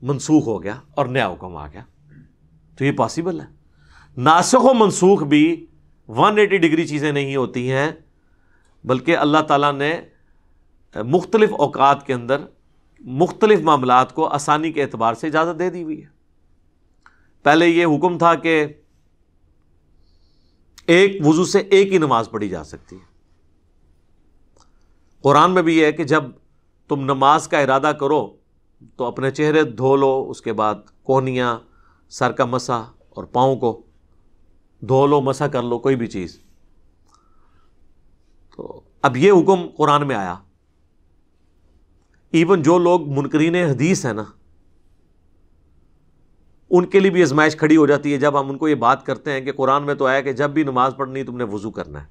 منسوخ ہو گیا اور نیا حکم آ گیا۔ تو یہ پاسبل ہے۔ ناسخ و منسوخ بھی 180 ڈگری چیزیں نہیں ہوتی ہیں، بلکہ اللہ تعالیٰ نے مختلف اوقات کے اندر مختلف معاملات کو آسانی کے اعتبار سے اجازت دے دی ہوئی ہے۔ پہلے یہ حکم تھا کہ ایک وضو سے ایک ہی نماز پڑھی جا سکتی ہے۔ قرآن میں بھی یہ ہے کہ جب تم نماز کا ارادہ کرو تو اپنے چہرے دھو لو، اس کے بعد کونیاں، سر کا مسح اور پاؤں کو دھو لو، مسح کر لو، کوئی بھی چیز۔ تو اب یہ حکم قرآن میں آیا۔ ایون جو لوگ منکرین حدیث ہیں نا، ان کے لیے بھی آزمائش کھڑی ہو جاتی ہے جب ہم ان کو یہ بات کرتے ہیں کہ قرآن میں تو آیا کہ جب بھی نماز پڑھنی تم نے وضو کرنا ہے،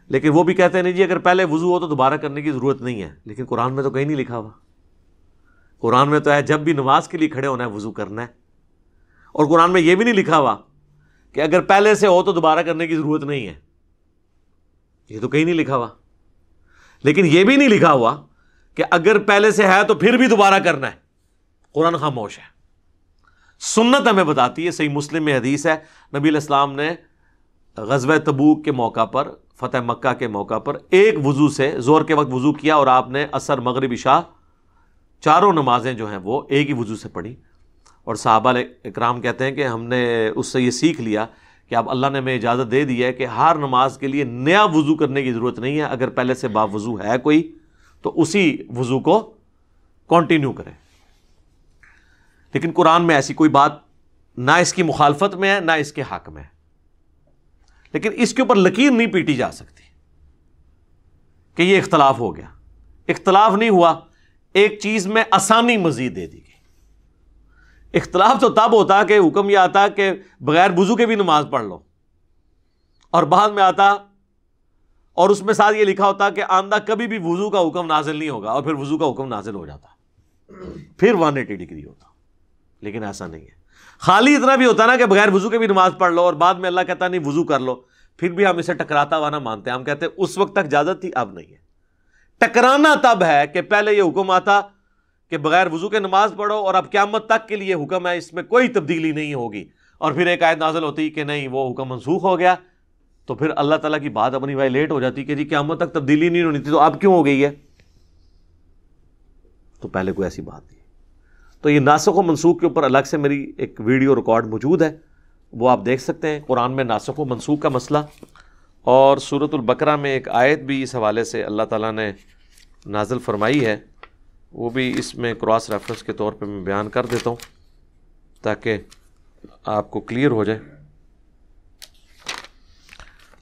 لیکن وہ بھی کہتے ہیں نہیں جی اگر پہلے وضو ہو تو دوبارہ کرنے کی ضرورت نہیں ہے، لیکن قرآن میں تو کہیں نہیں لکھا ہوا۔ قرآن میں تو ہے جب بھی نماز کے لیے کھڑے ہونا ہے وضو کرنا ہے، اور قرآن میں یہ بھی نہیں لکھا ہوا کہ اگر پہلے سے ہو تو دوبارہ کرنے کی ضرورت نہیں ہے، یہ تو کہیں نہیں لکھا ہوا۔ لیکن یہ بھی نہیں لکھا ہوا کہ اگر پہلے سے ہے تو پھر بھی دوبارہ کرنا ہے، قرآن خاموش ہے. سنت ہمیں بتاتی ہے, صحیح مسلم میں حدیث ہے, نبی علیہ السلام نے غزوہ تبوک کے موقع پر, فتح مکہ کے موقع پر ایک وضو سے ظہر کے وقت وضو کیا اور آپ نے عصر مغرب عشاء چاروں نمازیں جو ہیں وہ ایک ہی وضو سے پڑھی. اور صحابہ اکرام کہتے ہیں کہ ہم نے اس سے یہ سیکھ لیا کہ اب اللہ نے ہمیں اجازت دے دی ہے کہ ہر نماز کے لیے نیا وضو کرنے کی ضرورت نہیں ہے, اگر پہلے سے با وضو ہے کوئی تو اسی وضو کو کنٹینیو کریں. لیکن قرآن میں ایسی کوئی بات نہ اس کی مخالفت میں ہے نہ اس کے حق میں ہے, لیکن اس کے اوپر لکیر نہیں پیٹی جا سکتی کہ یہ اختلاف ہو گیا. اختلاف نہیں ہوا, ایک چیز میں آسانی مزید دے دی گئی. اختلاف تو تب ہوتا کہ حکم یہ آتا کہ بغیر وضو کے بھی نماز پڑھ لو, اور بعد میں آتا اور اس میں ساتھ یہ لکھا ہوتا کہ آئندہ کبھی بھی وضو کا حکم نازل نہیں ہوگا, اور پھر وضو کا حکم نازل ہو جاتا, پھر 180 ڈگری ہوتا. لیکن ایسا نہیں ہے. خالی اتنا بھی ہوتا نا کہ بغیر وضو کے بھی نماز پڑھ لو, اور بعد میں اللہ کہتا نہیں وضو کر لو, پھر بھی ہم اسے ٹکراتا ہوا نہ مانتے ہیں. ہم کہتے ہیں اس وقت تک اجازت تھی, اب نہیں ہے. ٹکرانا تب ہے کہ پہلے یہ حکم آتا کہ بغیر وضو کے نماز پڑھو, اور اب قیامت تک کے لیے حکم ہے, اس میں کوئی تبدیلی نہیں ہوگی, اور پھر ایک آیت نازل ہوتی کہ نہیں وہ حکم منسوخ ہو گیا, تو پھر اللہ تعالیٰ کی بات اپنی وائلیٹ ہو جاتی کہ جی قیامت تک تبدیلی نہیں ہونی تھی تو اب کیوں ہو گئی ہے. تو پہلے کوئی ایسی بات نہیں. تو یہ ناسخ و منسوخ کے اوپر الگ سے میری ایک ویڈیو ریکارڈ موجود ہے, وہ آپ دیکھ سکتے ہیں. قرآن میں ناسخ و منسوخ کا مسئلہ, اور سورۃ البقرہ میں ایک آیت بھی اس حوالے سے اللہ تعالیٰ نے نازل فرمائی ہے, وہ بھی اس میں کراس ریفرنس کے طور پہ میں بیان کر دیتا ہوں تاکہ آپ کو کلیئر ہو جائے.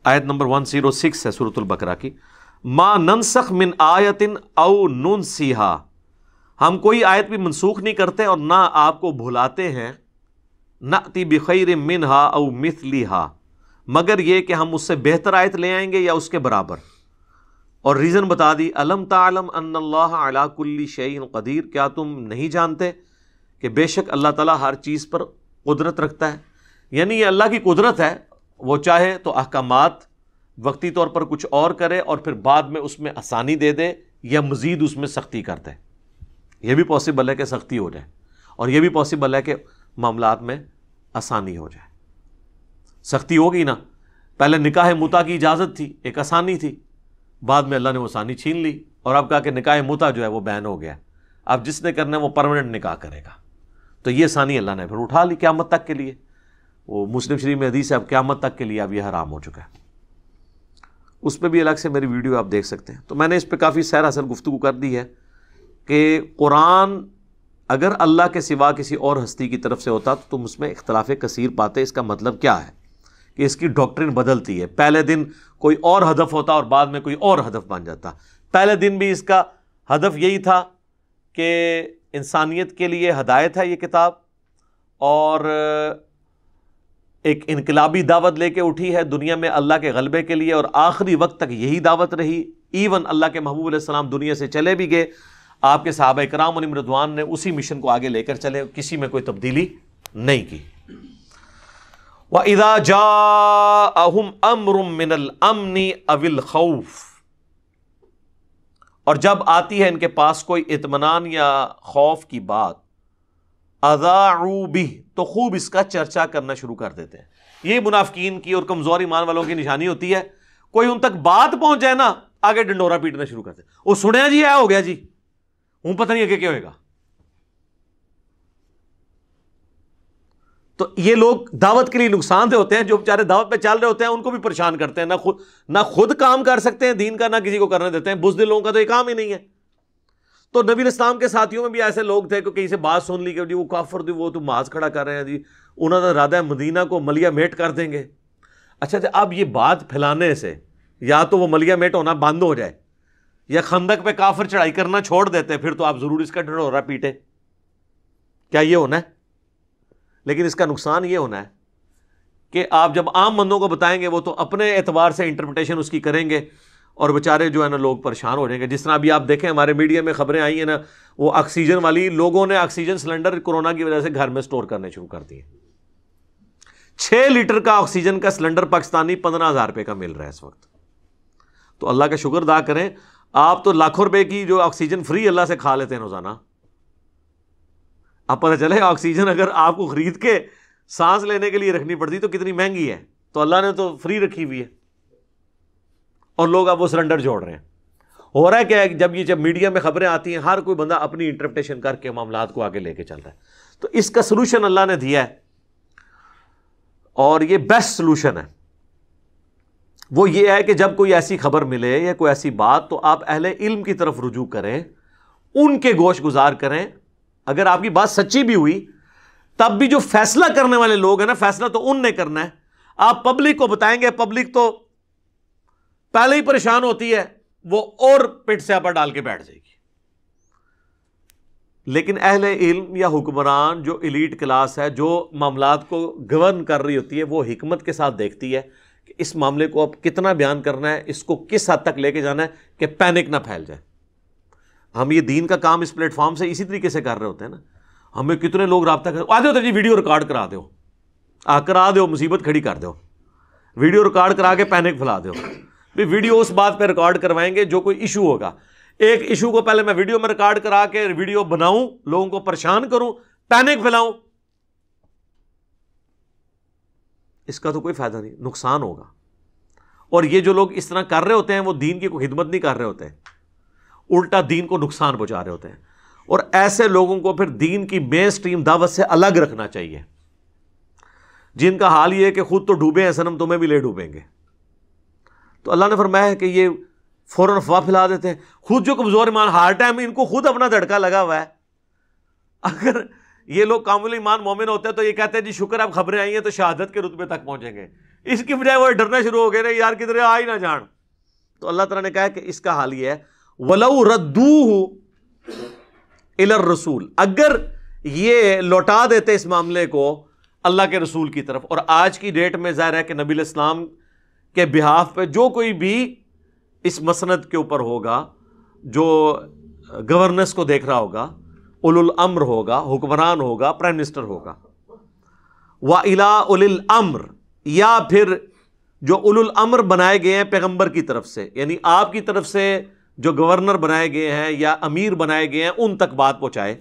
آیت نمبر 106 ہے سورۃ البقرہ کی. ما ننسخ من آیت او ننسیہا, ہم کوئی آیت بھی منسوخ نہیں کرتے اور نہ آپ کو بھلاتے ہیں. نأتی بخیر منہا او مثلہا, مگر یہ کہ ہم اس سے بہتر آیت لے آئیں گے یا اس کے برابر. اور ریزن بتا دی, الم تعلم ان اللہ علی کل شیء قدیر, کیا تم نہیں جانتے کہ بے شک اللہ تعالیٰ ہر چیز پر قدرت رکھتا ہے. یعنی یہ اللہ کی قدرت ہے, وہ چاہے تو احکامات وقتی طور پر کچھ اور کرے اور پھر بعد میں اس میں آسانی دے دے, یا مزید اس میں سختی کر دے. یہ بھی پاسبل ہے کہ سختی ہو جائے, اور یہ بھی پاسبل ہے کہ معاملات میں آسانی ہو جائے. سختی ہوگی نا, پہلے نکاح متع کی اجازت تھی, ایک آسانی تھی, بعد میں اللہ نے وہ آسانی چھین لی, اور اب کہا کہ نکاح متع جو ہے وہ بین ہو گیا, اب جس نے کرنا ہے وہ پرماننٹ نکاح کرے گا. تو یہ آسانی اللہ نے پھر اٹھا لی قیامت تک کے لیے. وہ مسلم شریف میں حدیث ہے اب قیامت تک کے لیے اب یہ حرام ہو چکا ہے. اس پہ بھی الگ سے میری ویڈیو آپ دیکھ سکتے ہیں. تو میں نے اس پہ کافی سیر اصل گفتگو کر دی ہے کہ قرآن اگر اللہ کے سوا کسی اور ہستی کی طرف سے ہوتا تو تم اس میں اختلاف کثیر پاتے. اس کا مطلب کیا ہے کہ اس کی ڈاکٹرن بدلتی ہے. پہلے دن کوئی اور ہدف ہوتا اور بعد میں کوئی اور ہدف بن جاتا. پہلے دن بھی اس کا ہدف یہی تھا کہ انسانیت کے لیے ہدایت ہے یہ کتاب, اور ایک انقلابی دعوت لے کے اٹھی ہے دنیا میں اللہ کے غلبے کے لیے, اور آخری وقت تک یہی دعوت رہی. ایون اللہ کے محبوب علیہ السلام دنیا سے چلے بھی گئے, آپ کے صحابہ کرام علیہم رضوان نے اسی مشن کو آگے لے کر چلے, کسی میں کوئی تبدیلی نہیں کی. وَإِذَا جَاءَهُمْ أَمْرٌ مِّنَ الْأَمْنِ أَوِ الْخَوْفِ, اور جب آتی ہے ان کے پاس کوئی اطمینان یا خوف کی بات, اذاعوا بہ, تو خوب اس کا چرچا کرنا شروع کر دیتے ہیں. یہ منافقین کی اور کمزور ایمان والوں کی نشانی ہوتی ہے. کوئی ان تک بات پہنچ جائے نا, آگے ڈنڈورا پیٹنا شروع کرتے ہیں. وہ سنیا جی ہے, ہو گیا جی, ہوں پتہ نہیں کیا ہوئے گا. تو یہ لوگ دعوت کے لیے نقصان دہ ہوتے ہیں. جو بیچارے دعوت پہ چل رہے ہوتے ہیں ان کو بھی پریشان کرتے ہیں, نہ خود کام کر سکتے ہیں دین کا, نہ کسی کو کرنے دیتے ہیں. بزدل لوگوں کا تو یہ کام ہی نہیں ہے. تو نبی اسلام کے ساتھیوں میں بھی ایسے لوگ تھے کہ کہیں سے بات سن لی کہ جی وہ کافر تھی, وہ تو ماز کھڑا کر رہے ہیں جی, انہوں نے ارادہ ہے مدینہ کو ملیہ میٹ کر دیں گے. اچھا اب یہ بات پھیلانے سے یا تو وہ ملیہ میٹ ہونا بند ہو جائے, یا خندق پہ کافر چڑھائی کرنا چھوڑ دیتے, پھر تو آپ ضرور اس کا ڈنڈورا پیٹے. کیا یہ ہونا ہے؟ لیکن اس کا نقصان یہ ہونا ہے کہ آپ جب عام بندوں کو بتائیں گے وہ تو اپنے اعتبار سے انٹرپریٹیشن اس کی کریں گے, اور بیچارے جو ہے نا لوگ پریشان ہو جائیں گے. جس طرح ابھی آپ دیکھیں ہمارے میڈیا میں خبریں آئی ہیں نا, وہ آکسیجن والی, لوگوں نے آکسیجن سلنڈر کورونا کی وجہ سے گھر میں سٹور کرنے شروع کر دیے. 6 لیٹر کا آکسیجن کا سلنڈر پاکستانی 15,000 روپے کا مل رہا ہے اس وقت. تو اللہ کا شکر ادا کریں, آپ تو لاکھوں روپے کی جو آکسیجن فری اللہ سے کھا لیتے ہیں روزانہ. اب پتہ چلے آکسیجن اگر آپ کو خرید کے سانس لینے کے لیے رکھنی پڑتی تو کتنی مہنگی ہے، تو اللہ نے تو فری رکھی ہوئی ہے، اور لوگ اب وہ سلنڈر جوڑ رہے ہیں۔ ہو رہا ہے کیا ہے، جب میڈیا میں خبریں آتی ہیں ہر کوئی بندہ اپنی انٹرپریٹیشن کر کے معاملات کو آگے لے کے چل رہا ہے۔ تو اس کا سلوشن اللہ نے دیا ہے، اور یہ بیسٹ سلوشن ہے۔ وہ یہ ہے کہ جب کوئی ایسی خبر ملے یا کوئی ایسی بات، تو آپ اہل علم کی طرف رجوع کریں، ان کے گوش گزار کریں۔ اگر آپ کی بات سچی بھی ہوئی تب بھی جو فیصلہ کرنے والے لوگ ہیں نا، فیصلہ تو ان نے کرنا ہے۔ آپ پبلک کو بتائیں گے، پبلک تو پہلے ہی پریشان ہوتی ہے، وہ اور پٹ سے آپا ڈال کے بیٹھ جائے گی۔ لیکن اہل علم یا حکمران، جو ایلیٹ کلاس ہے، جو معاملات کو گورن کر رہی ہوتی ہے، وہ حکمت کے ساتھ دیکھتی ہے کہ اس معاملے کو اب کتنا بیان کرنا ہے، اس کو کس حد تک لے کے جانا ہے کہ پینک نہ پھیل جائے۔ ہم یہ دین کا کام اس پلیٹ فارم سے اسی طریقے سے کر رہے ہوتے ہیں نا۔ ہمیں کتنے لوگ رابطہ کر آتے ہوتے جی ویڈیو ریکارڈ کرا دو، کرا دو، مصیبت کھڑی کر دو، ویڈیو ریکارڈ کرا کے پینک پھیلا دو۔ ویڈیو اس بات پہ ریکارڈ کروائیں گے جو کوئی ایشو ہوگا، ایک ایشو کو پہلے میں ویڈیو میں ریکارڈ کرا کے ویڈیو بناؤں، لوگوں کو پریشان کروں، پینک پھیلاؤں، اس کا تو کوئی فائدہ نہیں، نقصان ہوگا۔ اور یہ جو لوگ اس طرح کر رہے ہوتے ہیں وہ دین کی کوئی خدمت نہیں کر رہے ہوتے ہیں، الٹا دین کو نقصان پہنچا رہے ہوتے ہیں۔ اور ایسے لوگوں کو پھر دین کی مین سٹریم دعوت سے الگ رکھنا چاہیے، جن کا حال یہ ہے کہ خود تو ڈوبے ہیں صنم، تمہیں بھی لے ڈوبیں گے۔ تو اللہ نے فرمایا ہے کہ یہ فوراً افواہ پھیلا دیتے ہیں۔ خود جو کمزور ایمان، ہار ٹائم ان کو خود اپنا دھڑکا لگا ہوا ہے۔ اگر یہ لوگ کامل ایمان مومن ہوتے ہیں تو یہ کہتے ہیں جی شکر اب خبریں آئی ہیں تو شہادت کے رتبے تک پہنچیں گے، اس کی بجائے وہ ڈرنا شروع ہو گئے نا، یار کدھر آ ہی نہ جان۔ تو اللہ تعالیٰ نے کہا کہ اس کا حال یہ ہے، وَلَوْ رَدُّوهُ إِلَى الرَّسُولِ، اگر یہ لوٹا دیتے اس معاملے کو اللہ کے رسول کی طرف۔ اور آج کی ڈیٹ میں ظاہر ہے کہ نبی علیہ السلام کے بہاف پہ جو کوئی بھی اس مسند کے اوپر ہوگا، جو گورننس کو دیکھ رہا ہوگا، اولو الامر ہوگا، حکمران ہوگا، پرائم منسٹر ہوگا، وَإِلَىٰ أُولِي الْأَمْرِ، یا پھر جو اولو الامر بنائے گئے ہیں پیغمبر کی طرف سے، یعنی آپ کی طرف سے جو گورنر بنائے گئے ہیں یا امیر بنائے گئے ہیں، ان تک بات پہنچائے۔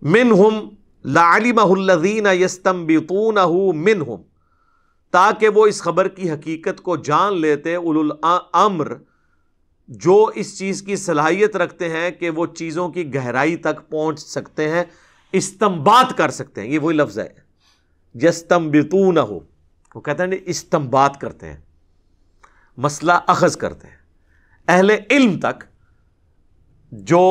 مِنْهُمْ لَعَلِمَهُ الَّذِينَ يَسْتَنبِطُونَهُ مِنْهُمْ، تاکہ وہ اس خبر کی حقیقت کو جان لیتے اولو الامر، جو اس چیز کی صلاحیت رکھتے ہیں کہ وہ چیزوں کی گہرائی تک پہنچ سکتے ہیں، استنباط کر سکتے ہیں۔ یہ وہی لفظ ہے یستنبطونہ، وہ کہتے ہیں استنباط کرتے ہیں، مسئلہ اخذ کرتے ہیں۔ اہل علم تک جو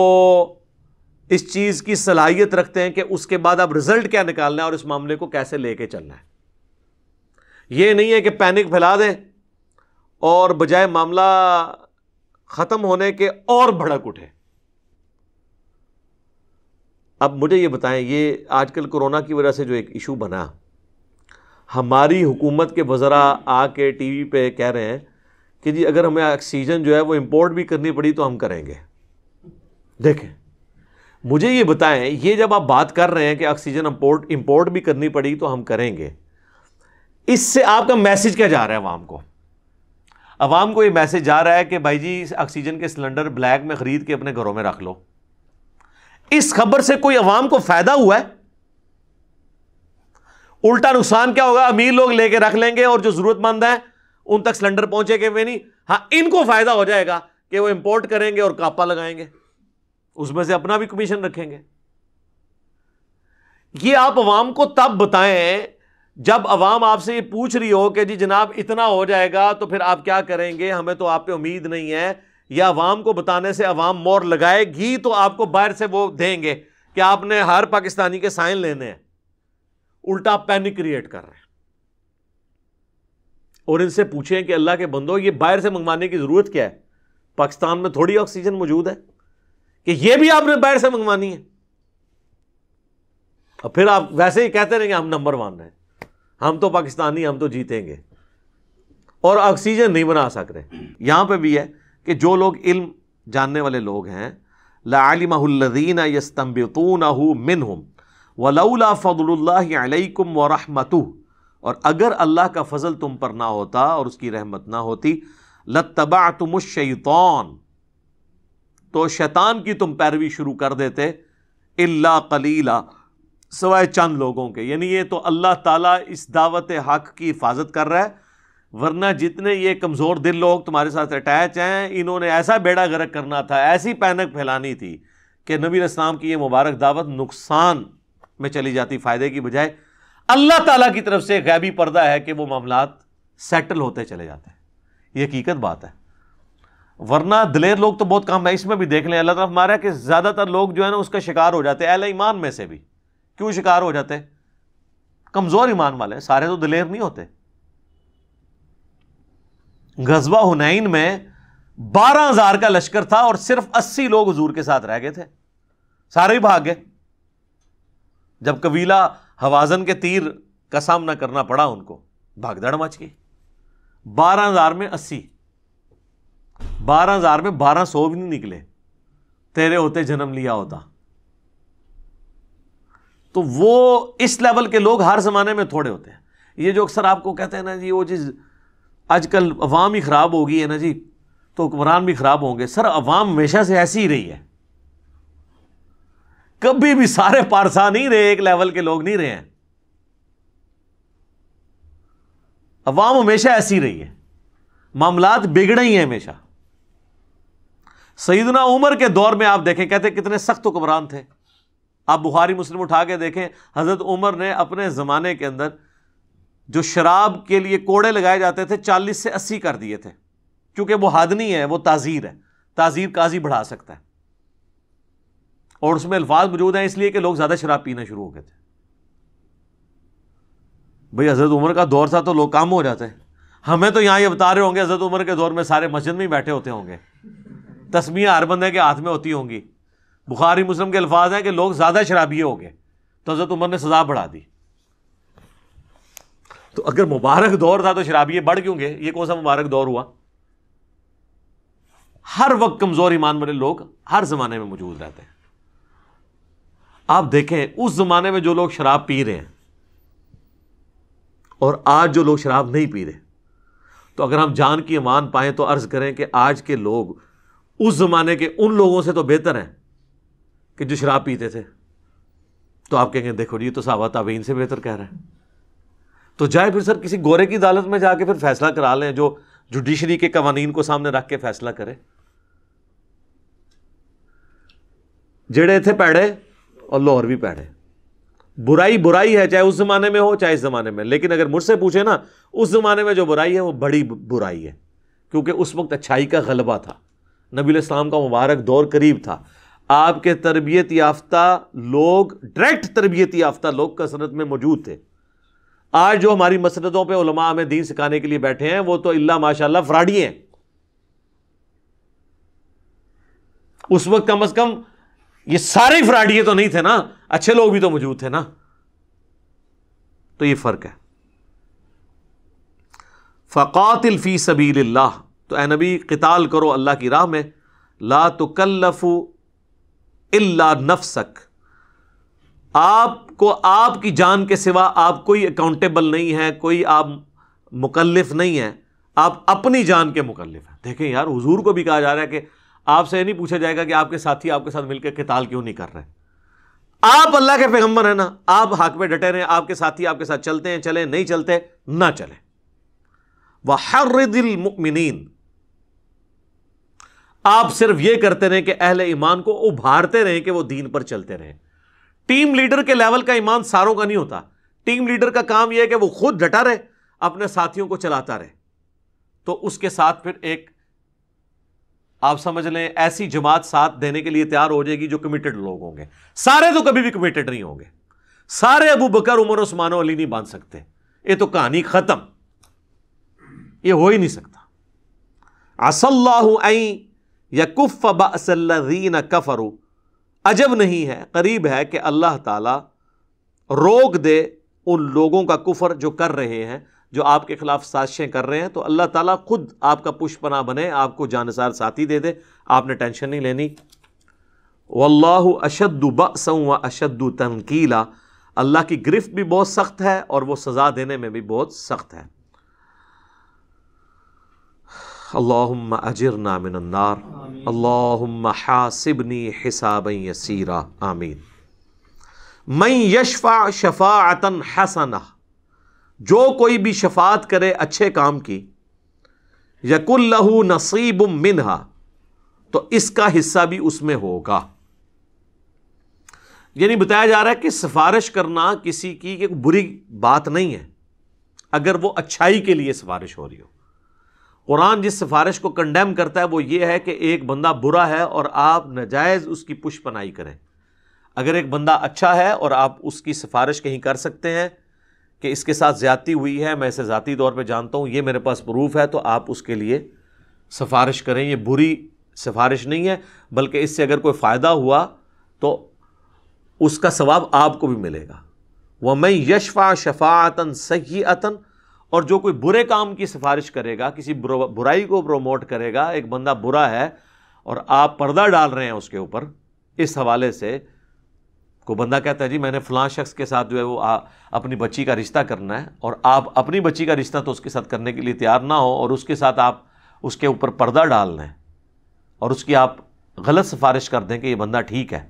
اس چیز کی صلاحیت رکھتے ہیں کہ اس کے بعد اب رزلٹ کیا نکالنا ہے اور اس معاملے کو کیسے لے کے چلنا ہے۔ یہ نہیں ہے کہ پینک پھیلا دیں اور بجائے معاملہ ختم ہونے کے اور بھڑک اٹھے۔ اب مجھے یہ بتائیں، یہ آج کل کورونا کی وجہ سے جو ایک ایشو بنا، ہماری حکومت کے وزراء آ کے ٹی وی پہ کہہ رہے ہیں کہ جی اگر ہمیں آکسیجن جو ہے وہ امپورٹ بھی کرنی پڑی تو ہم کریں گے۔ دیکھیں مجھے یہ بتائیں، یہ جب آپ بات کر رہے ہیں کہ آکسیجن امپورٹ بھی کرنی پڑی تو ہم کریں گے، اس سے آپ کا میسج کیا جا رہا ہے عوام کو؟ عوام کو یہ میسج جا رہا ہے کہ بھائی جی آکسیجن کے سلنڈر بلیک میں خرید کے اپنے گھروں میں رکھ لو۔ اس خبر سے کوئی عوام کو فائدہ ہوا ہے؟ الٹا نقصان کیا ہوگا؟ امیر لوگ لے کے رکھ لیں گے اور جو ضرورت مند ہیں ان تک سلنڈر پہنچے گے نہیں۔ ہاں ان کو فائدہ ہو جائے گا کہ وہ امپورٹ کریں گے اور کاپا لگائیں گے، اس میں سے اپنا بھی کمیشن رکھیں گے۔ یہ آپ عوام کو تب بتائیں جب عوام آپ سے یہ پوچھ رہی ہو کہ جی جناب اتنا ہو جائے گا تو پھر آپ کیا کریں گے، ہمیں تو آپ پہ امید نہیں ہے۔ یا عوام کو بتانے سے عوام مور لگائے گی تو آپ کو باہر سے وہ دیں گے کہ آپ نے ہر پاکستانی کے سائن لینے ہیں۔ الٹا پینک کریٹ کر رہے ہیں۔ اور ان سے پوچھیں کہ اللہ کے بندو یہ باہر سے منگوانے کی ضرورت کیا ہے؟ پاکستان میں تھوڑی آکسیجن موجود ہے کہ یہ بھی آپ نے باہر سے منگوانی ہے؟ اور پھر آپ ویسے ہی کہتے رہیں گے ہم نمبر 1 ہیں، ہم تو پاکستانی، ہم تو جیتیں گے، اور آکسیجن نہیں بنا سکتے۔ یہاں پہ بھی ہے کہ جو لوگ علم جاننے والے لوگ ہیں، لَعَلِمَهُ الَّذِينَ يَسْتَنبِطُونَهُ مِنْهُمْ وَلَوْلَا فَضْلُ اللَّهِ عَلَيْكُمْ وَرَحْمَتُهُ، اور اگر اللہ کا فضل تم پر نہ ہوتا اور اس کی رحمت نہ ہوتی، لَاتَّبَعْتُمُ الشَّيْطَانَ، تو شیطان کی تم پیروی شروع کر دیتے، الا قلیلا، سوائے چند لوگوں کے. یعنی یہ تو اللہ تعالیٰ اس دعوت حق کی حفاظت کر رہا ہے، ورنہ جتنے یہ کمزور دل لوگ تمہارے ساتھ اٹیچ ہیں، انہوں نے ایسا بیڑا غرق کرنا تھا، ایسی پینک پھیلانی تھی کہ نبی علیہ السلام کی یہ مبارک دعوت نقصان میں چلی جاتی فائدے کی بجائے. اللہ تعالیٰ کی طرف سے غیبی پردہ ہے کہ وہ معاملات سیٹل ہوتے چلے جاتے ہیں. یہ حقیقت بات ہے، ورنہ دلیر لوگ تو بہت کم ہے. اس میں بھی دیکھ لیں اللہ تعالیٰ ہمارا کہ زیادہ تر لوگ جو ہے نا اس کا شکار ہو جاتے ہیں. اہل ایمان میں سے بھی کیوں شکار ہو جاتے ہیں؟ کمزور ایمان والے ہیں، سارے تو دلیر نہیں ہوتے. غزوہ حنین میں 12,000 کا لشکر تھا اور صرف 80 لوگ حضور کے ساتھ رہ گئے تھے، سارے ہی بھاگ گئے. جب قبیلہ حوازن کے تیر کا سامنا کرنا پڑا ان کو، بھاگ دوڑ مچ گئی. 12,000 میں 80، 12,000 میں 1,200 بھی نہیں نکلے. تیرے ہوتے جنم لیا ہوتا. تو وہ اس لیول کے لوگ ہر زمانے میں تھوڑے ہوتے ہیں. یہ جو اکثر آپ کو کہتے ہیں نا جی وہ چیز آج کل عوام ہی خراب ہو گئی ہے نا جی، تو حکمران بھی خراب ہوں گے. سر عوام ہمیشہ سے ایسی ہی رہی ہے، کبھی بھی سارے پارسا نہیں رہے، ایک لیول کے لوگ نہیں رہے ہیں. عوام ہمیشہ ایسی رہی ہے، معاملات بگڑے ہی ہیں ہمیشہ. سیدنا عمر کے دور میں آپ دیکھیں، کہتے کتنے سخت حکمران تھے. آپ بخاری مسلم اٹھا کے دیکھیں، حضرت عمر نے اپنے زمانے کے اندر جو شراب کے لیے کوڑے لگائے جاتے تھے 40 سے 80 کر دیے تھے، کیونکہ وہ حد نہیں ہے، وہ تعزیر ہے. تعزیر قاضی بڑھا سکتا ہے، اور اس میں الفاظ موجود ہیں اس لیے کہ لوگ زیادہ شراب پینا شروع ہو گئے تھے. بھئی حضرت عمر کا دور تھا تو لوگ کام ہو جاتے ہیں. ہمیں تو یہاں یہ بتا رہے ہوں گے حضرت عمر کے دور میں سارے مسجد میں ہی بیٹھے ہوتے ہوں گے، تسمیہ ہر بندے کے ہاتھ میں ہوتی ہوں گی. بخاری مسلم کے الفاظ ہیں کہ لوگ زیادہ شرابیے ہو گئے، تو حضرت عمر نے سزا بڑھا دی. تو اگر مبارک دور تھا تو شرابیے بڑھ کیوں گئے؟ یہ کون سا مبارک دور ہوا؟ ہر وقت کمزور ایمان والے لوگ ہر زمانے میں موجود رہتے ہیں. آپ دیکھیں اس زمانے میں جو لوگ شراب پی رہے ہیں اور آج جو لوگ شراب نہیں پی رہے، تو اگر ہم جان کی امان پائیں تو عرض کریں کہ آج کے لوگ اس زمانے کے ان لوگوں سے تو بہتر ہیں کہ جو شراب پیتے تھے. تو آپ کہیں گے دیکھو جی تو صحابہ تابعین سے بہتر کہہ رہے ہیں. تو جائے پھر سر کسی گورے کی عدالت میں جا کے پھر فیصلہ کرا لیں، جو جوڈیشری کے قوانین کو سامنے رکھ کے فیصلہ کرے. جڑے تھے پیڑے اور لاہور بھی پیڑے. برائی برائی ہے، چاہے اس زمانے میں ہو چاہے اس زمانے میں. لیکن اگر مجھ سے پوچھے نا، اس زمانے میں جو برائی ہے وہ بڑی برائی ہے، کیونکہ اس وقت اچھائی کا غلبہ تھا. نبی علیہ السلام کا مبارک دور قریب تھا. آپ کے تربیت یافتہ لوگ، ڈائریکٹ تربیت یافتہ لوگ کثرت میں موجود تھے. آج جو ہماری مسجدوں پہ علماء ہمیں دین سکھانے کے لیے بیٹھے ہیں وہ تو اللہ ماشاءاللہ فراڈی ہیں. اس وقت کم از کم یہ سارے فراڈیے تو نہیں تھے نا، اچھے لوگ بھی تو موجود تھے نا. تو یہ فرق ہے. فقاتل فی سبیل اللہ، تو اے نبی قتال کرو اللہ کی راہ میں. لا تکلف الا نفسک، آپ کو آپ کی جان کے سوا آپ کوئی اکاؤنٹیبل نہیں ہے، کوئی آپ مکلف نہیں ہے، آپ اپنی جان کے مکلف ہیں. دیکھیں یار حضور کو بھی کہا جا رہا ہے کہ آپ سے نہیں پوچھا جائے گا کہ آپ کے ساتھی آپ کے ساتھ مل کے قتال کیوں نہیں کر رہے. آپ اللہ کے پیغمبر ہیں نا، آپ حق پہ ڈٹے رہیں، آپ کے ساتھی آپ کے ساتھ چلتے ہیں چلیں، نہیں چلتے نہ چلیں. وحرض المؤمنین، آپ صرف یہ کرتے رہیں کہ اہل ایمان کو ابھارتے رہیں کہ وہ دین پر چلتے رہیں. ٹیم لیڈر کے لیول کا ایمان ساروں کا نہیں ہوتا. ٹیم لیڈر کا کام یہ ہے کہ وہ خود ڈٹا رہے، اپنے ساتھیوں کو چلاتا رہے. تو اس کے ساتھ پھر ایک آپ سمجھ لیں ایسی جماعت ساتھ دینے کے لیے تیار ہو جائے گی جو کمیٹڈ لوگ ہوں گے. سارے تو کبھی بھی کمیٹڈ نہیں ہوں گے، سارے ابو بکر عمر عثمان و علی نہیں باندھ سکتے. یہ تو کہانی ختم، یہ ہو ہی نہیں سکتا. عسى اللہ ان یکف بأس الذین کفروا، عجب نہیں ہے، قریب ہے کہ اللہ تعالی روک دے ان لوگوں کا کفر جو کر رہے ہیں، جو آپ کے خلاف سازشیں کر رہے ہیں. تو اللہ تعالیٰ خود آپ کا پشت پناہ بنے، آپ کو جانثار ساتھی دے دے، آپ نے ٹینشن نہیں لینی. واللہ اشد بأسا واشد تنکیلا، اللہ کی گرفت بھی بہت سخت ہے اور وہ سزا دینے میں بھی بہت سخت ہے. اللہم اجرنا من النار، اللہم حاسبنی حسابا یسیرا، آمین. من یشفع شفاعتا حسنہ، جو کوئی بھی شفاعت کرے اچھے کام کی، یکن لہ نصیب منہا، تو اس کا حصہ بھی اس میں ہوگا۔ یعنی بتایا جا رہا ہے کہ سفارش کرنا کسی کی ایک بری بات نہیں ہے اگر وہ اچھائی کے لیے سفارش ہو رہی ہو۔ قرآن جس سفارش کو کنڈیم کرتا ہے وہ یہ ہے کہ ایک بندہ برا ہے اور آپ ناجائز اس کی پش پناہی کریں۔ اگر ایک بندہ اچھا ہے اور آپ اس کی سفارش کہیں کر سکتے ہیں کہ اس کے ساتھ زیادتی ہوئی ہے، میں اسے ذاتی طور پہ جانتا ہوں، یہ میرے پاس پروف ہے، تو آپ اس کے لیے سفارش کریں۔ یہ بری سفارش نہیں ہے، بلکہ اس سے اگر کوئی فائدہ ہوا تو اس کا ثواب آپ کو بھی ملے گا۔ وَمَن يَشْفَعْ شَفَاعَةً سَيِّئَةً، اور جو کوئی برے کام کی سفارش کرے گا، کسی برائی کو پروموٹ کرے گا، ایک بندہ برا ہے اور آپ پردہ ڈال رہے ہیں اس کے اوپر، اس حوالے سے کوئی بندہ کہتا ہے جی میں نے فلاں شخص کے ساتھ جو ہے وہ اپنی بچی کا رشتہ کرنا ہے، اور آپ اپنی بچی کا رشتہ تو اس کے ساتھ کرنے کے لیے تیار نہ ہو، اور اس کے ساتھ آپ اس کے اوپر پردہ ڈال رہے ہیں اور اس کی آپ غلط سفارش کر دیں کہ یہ بندہ ٹھیک ہے،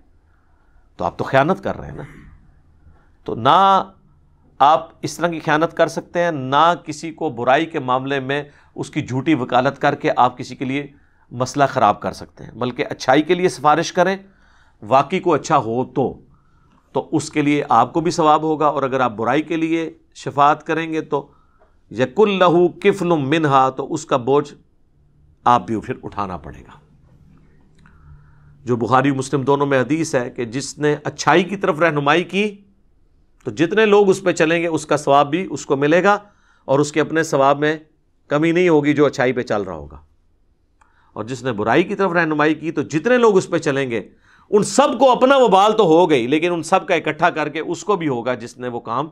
تو آپ تو خیانت کر رہے ہیں نا۔ تو نہ آپ اس طرح کی خیانت کر سکتے ہیں، نہ کسی کو برائی کے معاملے میں اس کی جھوٹی وکالت کر کے آپ کسی کے لیے مسئلہ خراب کر سکتے ہیں، بلکہ اچھائی کے لیے سفارش کریں، واقعی کو اچھا ہو تو اس کے لیے آپ کو بھی ثواب ہوگا، اور اگر آپ برائی کے لیے شفاعت کریں گے تو یکن لہ کفل منہا، تو اس کا بوجھ آپ بھی پھر اٹھانا پڑے گا۔ جو بخاری مسلم دونوں میں حدیث ہے کہ جس نے اچھائی کی طرف رہنمائی کی تو جتنے لوگ اس پہ چلیں گے اس کا ثواب بھی اس کو ملے گا، اور اس کے اپنے ثواب میں کمی نہیں ہوگی جو اچھائی پہ چل رہا ہوگا۔ اور جس نے برائی کی طرف رہنمائی کی تو جتنے لوگ اس پہ چلیں گے ان سب کو اپنا وبال تو ہو گئی، لیکن ان سب کا اکٹھا کر کے اس کو بھی ہوگا جس نے وہ کام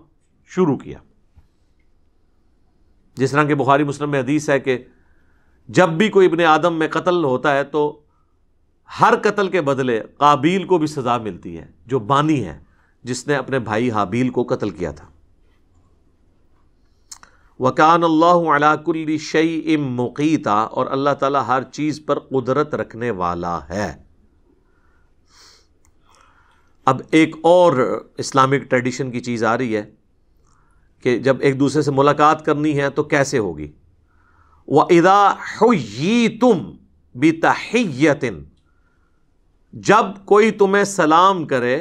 شروع کیا۔ جس طرح کہ بخاری مسلم میں حدیث ہے کہ جب بھی کوئی ابن آدم میں قتل ہوتا ہے تو ہر قتل کے بدلے قابیل کو بھی سزا ملتی ہے، جو بانی ہے، جس نے اپنے بھائی حابیل کو قتل کیا تھا۔ وَكَانَ اللَّهُ عَلَى كُلِّ شَيْءٍ مُقِيتًا، اور اللہ تعالیٰ ہر چیز پر قدرت رکھنے والا ہے۔ اب ایک اور اسلامک ٹریڈیشن کی چیز آ رہی ہے کہ جب ایک دوسرے سے ملاقات کرنی ہے تو کیسے ہوگی۔ وَإِذَا حُيِّيتُمْ بِتَحِيَّةٍ، جب کوئی تمہیں سلام کرے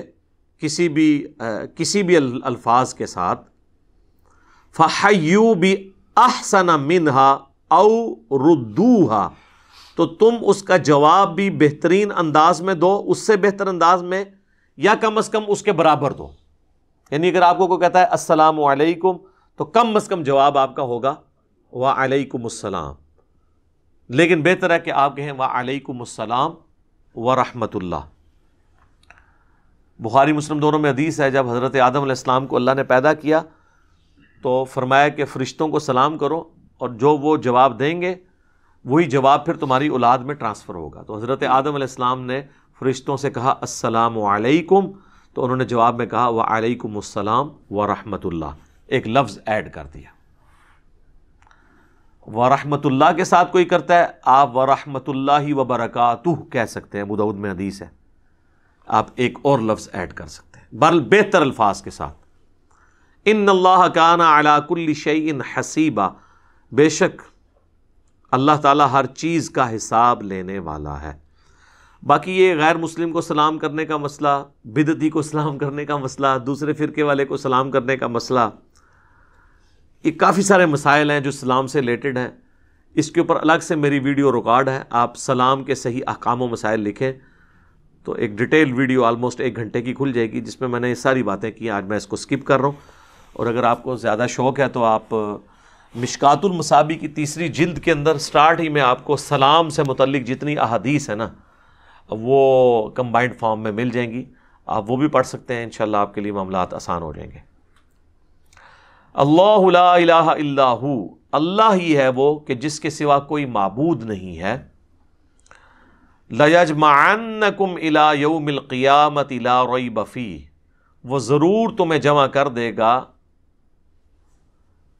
کسی بھی الفاظ کے ساتھ، فَحَيُّوا بِأَحْسَنَ مِنْهَا أَوْ رُدُّوهَا، تو تم اس کا جواب بھی بہترین انداز میں دو، اس سے بہتر انداز میں، یا کم از کم اس کے برابر دو۔ یعنی اگر آپ کو کوئی کہتا ہے السلام علیکم تو کم از کم جواب آپ کا ہوگا وعلیکم السلام، لیکن بہتر ہے کہ آپ کہیں وعلیکم السلام ورحمۃ اللہ۔ بخاری مسلم دونوں میں حدیث ہے جب حضرت آدم علیہ السلام کو اللہ نے پیدا کیا تو فرمایا کہ فرشتوں کو سلام کرو، اور جو وہ جواب دیں گے وہی جواب پھر تمہاری اولاد میں ٹرانسفر ہوگا۔ تو حضرت آدم علیہ السلام نے فرشتوں سے کہا السلام علیکم، تو انہوں نے جواب میں کہا وعلیکم السلام ورحمۃ اللہ، ایک لفظ ایڈ کر دیا۔ ورحمۃ اللہ کے ساتھ کوئی کرتا ہے آپ ورحمۃ اللہ وبرکاتہ کہہ سکتے ہیں، ابو داؤد میں حدیث ہے، آپ ایک اور لفظ ایڈ کر سکتے ہیں بل بہتر الفاظ کے ساتھ۔ ان اللہ کان علی کل شیء حسیبا، بے شک اللہ تعالیٰ ہر چیز کا حساب لینے والا ہے۔ باقی یہ غیر مسلم کو سلام کرنے کا مسئلہ، بدعتی کو سلام کرنے کا مسئلہ، دوسرے فرقے والے کو سلام کرنے کا مسئلہ، یہ کافی سارے مسائل ہیں جو سلام سے ریلیٹڈ ہیں۔ اس کے اوپر الگ سے میری ویڈیو ریکارڈ ہے، آپ سلام کے صحیح احکام و مسائل لکھیں تو ایک ڈیٹیل ویڈیو آلموسٹ 1 گھنٹے کی کھل جائے گی، جس میں نے یہ ساری باتیں کی۔ آج میں اس کو سکپ کر رہا ہوں، اور اگر آپ کو زیادہ شوق ہے تو آپ مشکات المصابی کی 3ری جلد کے اندر سٹارٹ ہی میں آپ کو سلام سے متعلق جتنی احادیث ہیں نا وہ کمبائنڈ فارم میں مل جائیں گی، آپ وہ بھی پڑھ سکتے ہیں، انشاءاللہ آپ کے لیے معاملات آسان ہو جائیں گے۔ اللہ لا الہ الا ہو، اللہ ہی ہے وہ کہ جس کے سوا کوئی معبود نہیں ہے۔ لَيَجْمَعَنَّكُمْ إِلَى يَوْمِ الْقِيَامَةِ لَا رَيْبَ فِيهِ، وہ ضرور تمہیں جمع کر دے گا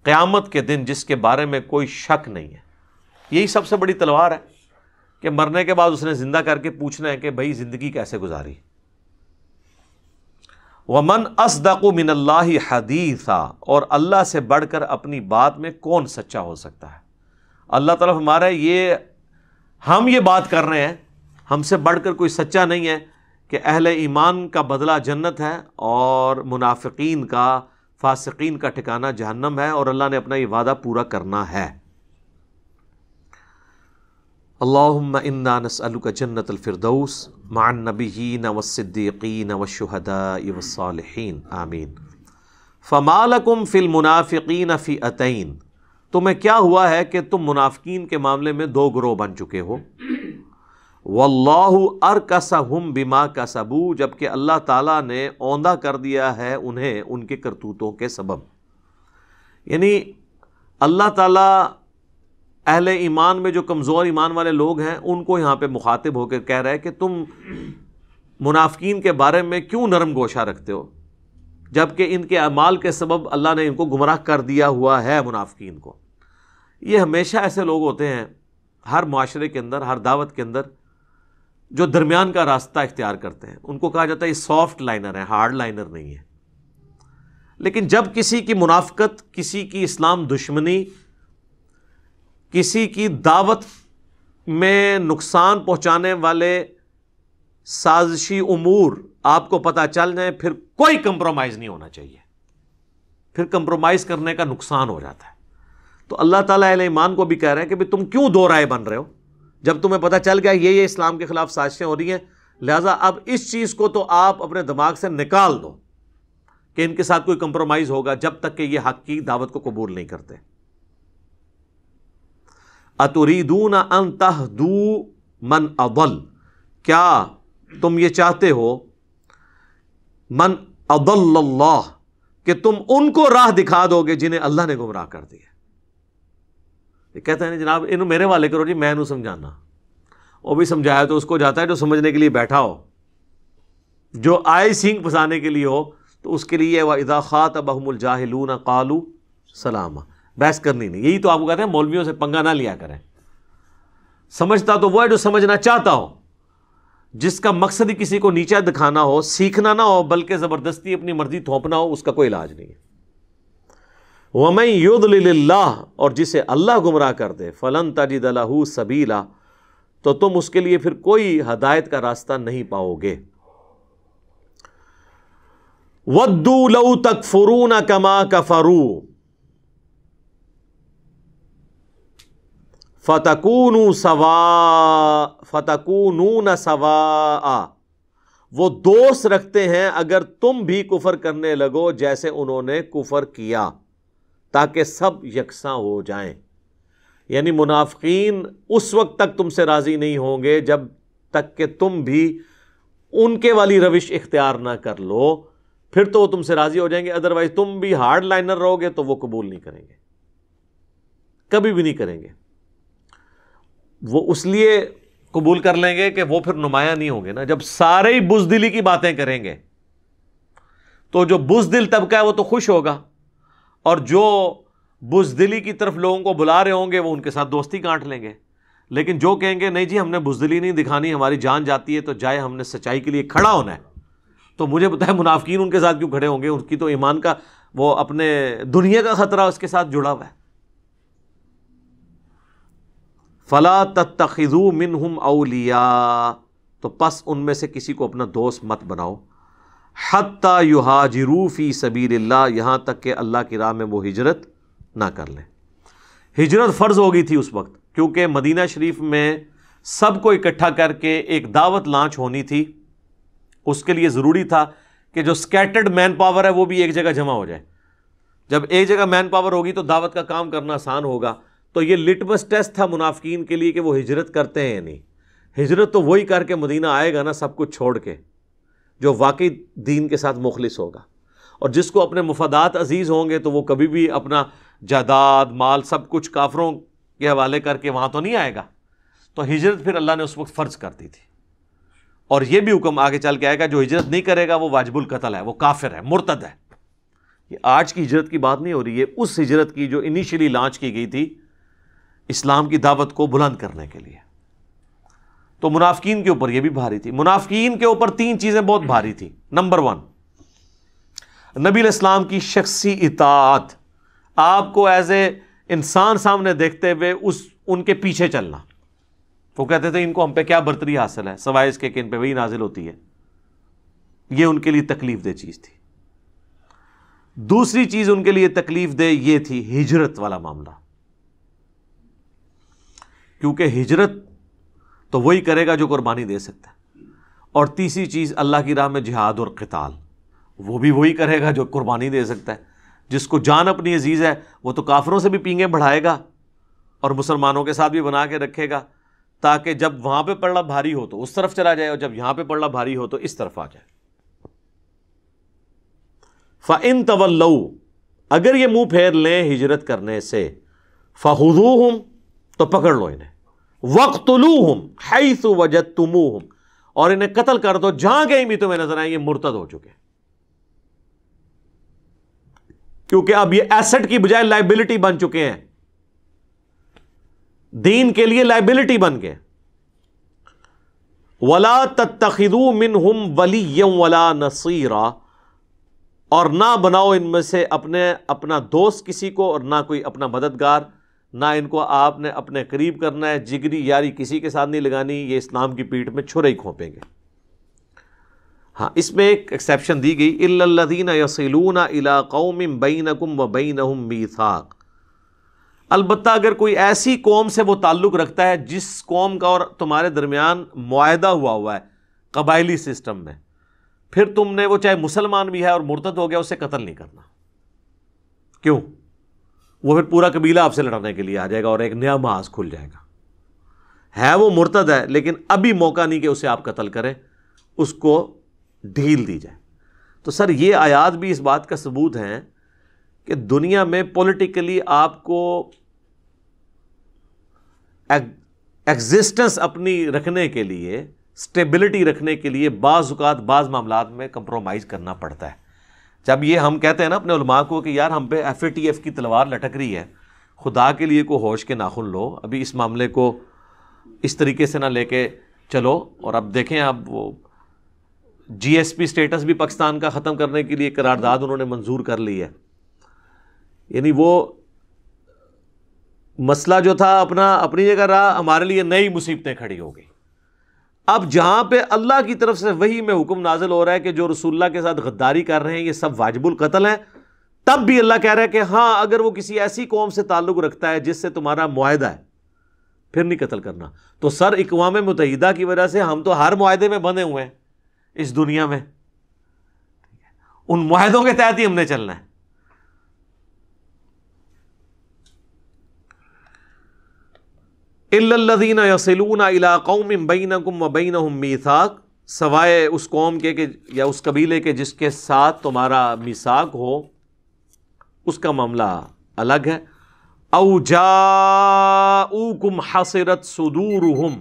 قیامت کے دن جس کے بارے میں کوئی شک نہیں ہے۔ یہی سب سے بڑی تلوار ہے کہ مرنے کے بعد اس نے زندہ کر کے پوچھنا ہے کہ بھائی زندگی کیسے گزاری۔ وَمَنْ أَصْدَقُ مِنَ اللَّهِ حَدِيثًا، اور اللہ سے بڑھ کر اپنی بات میں کون سچا ہو سکتا ہے؟ اللہ تعالیٰ ہمارا ہم یہ بات کر رہے ہیں، ہم سے بڑھ کر کوئی سچا نہیں ہے کہ اہل ایمان کا بدلہ جنت ہے اور منافقین کا، فاسقین کا ٹھکانہ جہنم ہے، اور اللہ نے اپنا یہ وعدہ پورا کرنا ہے۔ اللہم انا نسألک جنت الفردوس مع النبیین والصدیقین والشہداء والصالحین، آمین۔ فما لکم فی المنافقین فئتین، تمہیں کیا ہوا ہے کہ تم منافقین کے معاملے میں دو گروہ بن چکے ہو؟ واللہ ارکسہم بما کسبوا، جبکہ اللہ تعالیٰ نے اوندھا کر دیا ہے انہیں ان کے کرتوتوں کے سبب۔ یعنی اللہ تعالیٰ اہل ایمان میں جو کمزور ایمان والے لوگ ہیں ان کو یہاں پہ مخاطب ہو کے کہہ رہا ہے کہ تم منافقین کے بارے میں کیوں نرم گوشہ رکھتے ہو، جبکہ ان کے اعمال کے سبب اللہ نے ان کو گمراہ کر دیا ہوا ہے منافقین کو۔ یہ ہمیشہ ایسے لوگ ہوتے ہیں ہر معاشرے کے اندر، ہر دعوت کے اندر، جو درمیان کا راستہ اختیار کرتے ہیں۔ ان کو کہا جاتا ہے یہ سافٹ لائنر ہے، ہارڈ لائنر نہیں ہے۔ لیکن جب کسی کی منافقت، کسی کی اسلام دشمنی، کسی کی دعوت میں نقصان پہنچانے والے سازشی امور آپ کو پتہ چل جائیں، پھر کوئی کمپرومائز نہیں ہونا چاہیے، پھر کمپرومائز کرنے کا نقصان ہو جاتا ہے۔ تو اللہ تعالیٰ اہل ایمان کو بھی کہہ رہے ہیں کہ بھی تم کیوں دو رائے بن رہے ہو، جب تمہیں پتہ چل گیا یہ اسلام کے خلاف سازشیں ہو رہی ہیں، لہٰذا اب اس چیز کو تو آپ اپنے دماغ سے نکال دو کہ ان کے ساتھ کوئی کمپرومائز ہوگا، جب تک کہ یہ حق کی دعوت کو قبول نہیں کرتے۔ اتریدون ان تہدوا من اضل، کیا تم یہ چاہتے ہو، من اضل اللہ، کہ تم ان کو راہ دکھا دو گے جنہیں اللہ نے گمراہ کر دیا۔ یہ کہتے ہیں جناب انہوں میرے والے کرو جی، میں انہوں سمجھانا، وہ بھی سمجھایا تو اس کو جاتا ہے جو سمجھنے کے لیے بیٹھا ہو، جو آئے سینگ پھنسانے کے لیے ہو تو اس کے لیے وَإِذَا خَاطَبَهُمُ الْجَاهِلُونَ قَالُوا سَلَامًا، بحث کرنی نہیں۔ یہی تو آپ کو کہتے ہیں مولویوں سے پنگا نہ لیا کریں۔ سمجھتا تو وہ ہے جو سمجھنا چاہتا ہو، جس کا مقصد ہی کسی کو نیچا دکھانا ہو، سیکھنا نہ ہو بلکہ زبردستی اپنی مرضی تھوپنا ہو، اس کا کوئی علاج نہیں ہے۔ وَمَن يُضْلِلِ اللَّهُ، اور جسے اللہ گمراہ کر دے، فَلَن تَجِدَ لَهُ سَبِيلًا، تو تم اس کے لیے پھر کوئی ہدایت کا راستہ نہیں پاؤ گے۔ وَدُّوا لَوْ تَكْفُرُونَ كَمَا كَفَرُوا فَتَكُونُونَ سَوَاءً، وہ دوست رکھتے ہیں اگر تم بھی کفر کرنے لگو جیسے انہوں نے کفر کیا، تاکہ سب یکساں ہو جائیں۔ یعنی منافقین اس وقت تک تم سے راضی نہیں ہوں گے جب تک کہ تم بھی ان کے والی روش اختیار نہ کر لو، پھر تو وہ تم سے راضی ہو جائیں گے، ادروائز تم بھی ہارڈ لائنر رہو گے تو وہ قبول نہیں کریں گے، کبھی بھی نہیں کریں گے۔ وہ اس لیے قبول کر لیں گے کہ وہ پھر نمایاں نہیں ہوں گے نا، جب سارے ہی بزدلی کی باتیں کریں گے تو جو بزدل طبقہ ہے وہ تو خوش ہوگا، اور جو بزدلی کی طرف لوگوں کو بلا رہے ہوں گے وہ ان کے ساتھ دوستی گانٹ لیں گے۔ لیکن جو کہیں گے نہیں جی ہم نے بزدلی نہیں دکھانی، ہماری جان جاتی ہے تو جائے، ہم نے سچائی کے لیے کھڑا ہونا ہے، تو مجھے پتہ ہے منافقین ان کے ساتھ کیوں کھڑے ہوں گے، ان کی تو ایمان کا، وہ اپنے دنیا کا خطرہ اس کے ساتھ جڑا ہوا ہے۔ فَلَا تَتَّخِذُوا مِنْهُمْ أَوْلِيَاءَ، تو پس ان میں سے کسی کو اپنا دوست مت بناؤ، حَتَّى يُهَاجِرُوا فِي سَبِيلِ اللَّهِ، یہاں تک کہ اللہ کی راہ میں وہ ہجرت نہ کر لیں۔ ہجرت فرض ہو گئی تھی اس وقت، کیونکہ مدینہ شریف میں سب کو اکٹھا کر کے ایک دعوت لانچ ہونی تھی، اس کے لیے ضروری تھا کہ جو سکیٹرڈ مین پاور ہے وہ بھی ایک جگہ جمع ہو جائے۔ جب ایک جگہ مین پاور ہوگی تو دعوت کا کام کرنا آسان ہوگا۔ تو یہ لٹمس ٹیسٹ تھا منافقین کے لیے کہ وہ ہجرت کرتے ہیں یا نہیں۔ ہجرت تو وہی کر کے مدینہ آئے گا نا سب کچھ چھوڑ کے، جو واقعی دین کے ساتھ مخلص ہوگا، اور جس کو اپنے مفادات عزیز ہوں گے تو وہ کبھی بھی اپنا جائیداد مال سب کچھ کافروں کے حوالے کر کے وہاں تو نہیں آئے گا۔ تو ہجرت پھر اللہ نے اس وقت فرض کر دی تھی، اور یہ بھی حکم آگے چل کے آئے گا جو ہجرت نہیں کرے گا وہ واجب القتل ہے، وہ کافر ہے، مرتد ہے۔ یہ آج کی ہجرت کی بات نہیں ہو رہی ہے، اس ہجرت کی جو انیشلی لانچ کی گئی تھی اسلام کی دعوت کو بلند کرنے کے لیے۔ تو منافقین کے اوپر یہ بھی بھاری تھی۔ منافقین کے اوپر تین چیزیں بہت بھاری تھی۔ نمبر 1، نبی علیہ السلام کی شخصی اطاعت، آپ کو ایز اے انسان سامنے دیکھتے ہوئے ان کے پیچھے چلنا. وہ کہتے تھے ان کو ہم پہ کیا برتری حاصل ہے سوائے اس کے کہ ان پہ وہی نازل ہوتی ہے. یہ ان کے لیے تکلیف دہ چیز تھی. دوسری چیز ان کے لیے تکلیف دہ یہ تھی ہجرت والا معاملہ، کیونکہ ہجرت تو وہی کرے گا جو قربانی دے سکتا ہے. اور تیسری چیز اللہ کی راہ میں جہاد اور قتال، وہ بھی وہی کرے گا جو قربانی دے سکتا ہے. جس کو جان اپنی عزیز ہے وہ تو کافروں سے بھی پینگیں بڑھائے گا اور مسلمانوں کے ساتھ بھی بنا کے رکھے گا، تاکہ جب وہاں پہ پڑنا بھاری ہو تو اس طرف چلا جائے اور جب یہاں پہ پڑنا بھاری ہو تو اس طرف آ جائے. فَإِن تَوَلَّوْا، اگر یہ منہ پھیر لیں ہجرت کرنے سے، فَخُذُوهُمْ، تو پکڑ لو انہیں، وَاقْتُلُوهُمْ حَيْثُ وَجَدتُّمُوهُمْ، اور انہیں قتل کر دو جہاں کہیں بھی تمہیں نظر آئیں. یہ مرتد ہو چکے کیونکہ اب یہ ایسٹ کی بجائے لائبلٹی بن چکے ہیں، دین کے لیے لائبلٹی بن گئے. وَلَا تَتَّخِذُوا مِنْهُمْ وَلِيًّا وَلَا نَصِيرًا، اور نہ بناؤ ان میں سے اپنا دوست کسی کو اور نہ کوئی اپنا مددگار. نہ ان کو آپ نے اپنے قریب کرنا ہے، جگری یاری کسی کے ساتھ نہیں لگانی، یہ اسلام کی پیٹھ میں چھرے ہی کھونپیں گے. ہاں اس میں ایک ایکسیپشن دی گئی، اِلَّا الَّذِينَ يَصِلُونَ إِلَىٰ قَوْمٍ بَيْنَكُمْ وَبَيْنَهُمْ مِيثَاقٌ، البتہ اگر کوئی ایسی قوم سے وہ تعلق رکھتا ہے جس قوم کا اور تمہارے درمیان معاہدہ ہوا ہے قبائلی سسٹم میں، پھر تم نے، وہ چاہے مسلمان بھی ہے اور مرتد ہو گیا، اسے قتل نہیں کرنا. کیوں؟ وہ پھر پورا قبیلہ آپ سے لڑانے کے لیے آ جائے گا اور ایک نیا محاذ کھل جائے گا. ہے وہ مرتد ہے لیکن ابھی موقع نہیں کہ اسے آپ قتل کریں، اس کو ڈھیل دی جائے. تو سر یہ آیات بھی اس بات کا ثبوت ہیں کہ دنیا میں پولیٹیکلی آپ کو ایگزسٹنس اپنی رکھنے کے لیے، سٹیبلٹی رکھنے کے لیے بعض اوقات بعض معاملات میں کمپرومائز کرنا پڑتا ہے. جب یہ ہم کہتے ہیں نا اپنے علماء کو کہ یار ہم پہ FATF کی تلوار لٹک رہی ہے، خدا کے لیے کو ہوش کے ناخن لو، ابھی اس معاملے کو اس طریقے سے نہ لے کے چلو. اور اب دیکھیں اب وہ GSP سٹیٹس بھی پاکستان کا ختم کرنے کے لیے قرارداد انہوں نے منظور کر لی ہے. یعنی وہ مسئلہ جو تھا اپنی جگہ رہا، ہمارے لیے نئی مصیبتیں کھڑی ہو گئی. اب جہاں پہ اللہ کی طرف سے وحی میں حکم نازل ہو رہا ہے کہ جو رسول اللہ کے ساتھ غداری کر رہے ہیں یہ سب واجب القتل ہیں، تب بھی اللہ کہہ رہا ہے کہ ہاں اگر وہ کسی ایسی قوم سے تعلق رکھتا ہے جس سے تمہارا معاہدہ ہے پھر نہیں قتل کرنا. تو سر اقوام متحدہ کی وجہ سے ہم تو ہر معاہدے میں بندھے ہوئے ہیں اس دنیا میں، ان معاہدوں کے تحت ہی ہم نے چلنا ہے. إِلَّا الَّذِينَ يَصِلُونَ إِلَىٰ قَوْمٍ بَيْنَكُمْ وَبَيْنَهُمْ مِيثَاقٌ، سوائے اس قوم کے یا اس قبیلے کے جس کے ساتھ تمہارا میثاق ہو، اس کا معاملہ الگ ہے. أَوْ جَاءُوكُمْ حَصِرَتْ صُدُورُهُمْ،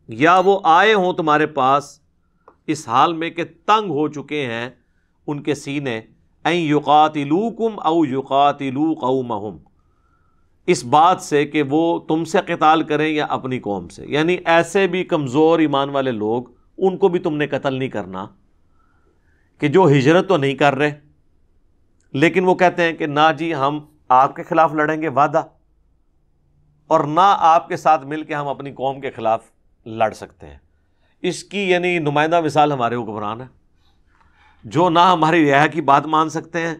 یا وہ آئے ہوں تمہارے پاس اس حال میں کہ تنگ ہو چکے ہیں ان کے سینے، أَن يُقَاتِلُوكُمْ أَوْ يُقَاتِلُوا قَوْمَهُمْ، اس بات سے کہ وہ تم سے قتال کریں یا اپنی قوم سے. یعنی ایسے بھی کمزور ایمان والے لوگ، ان کو بھی تم نے قتل نہیں کرنا کہ جو ہجرت تو نہیں کر رہے لیکن وہ کہتے ہیں کہ نہ جی ہم آپ کے خلاف لڑیں گے وعدہ، اور نہ آپ کے ساتھ مل کے ہم اپنی قوم کے خلاف لڑ سکتے ہیں. اس کی یعنی نمائندہ مثال ہمارے حکمران ہیں، جو نہ ہماری رعایا کی بات مان سکتے ہیں،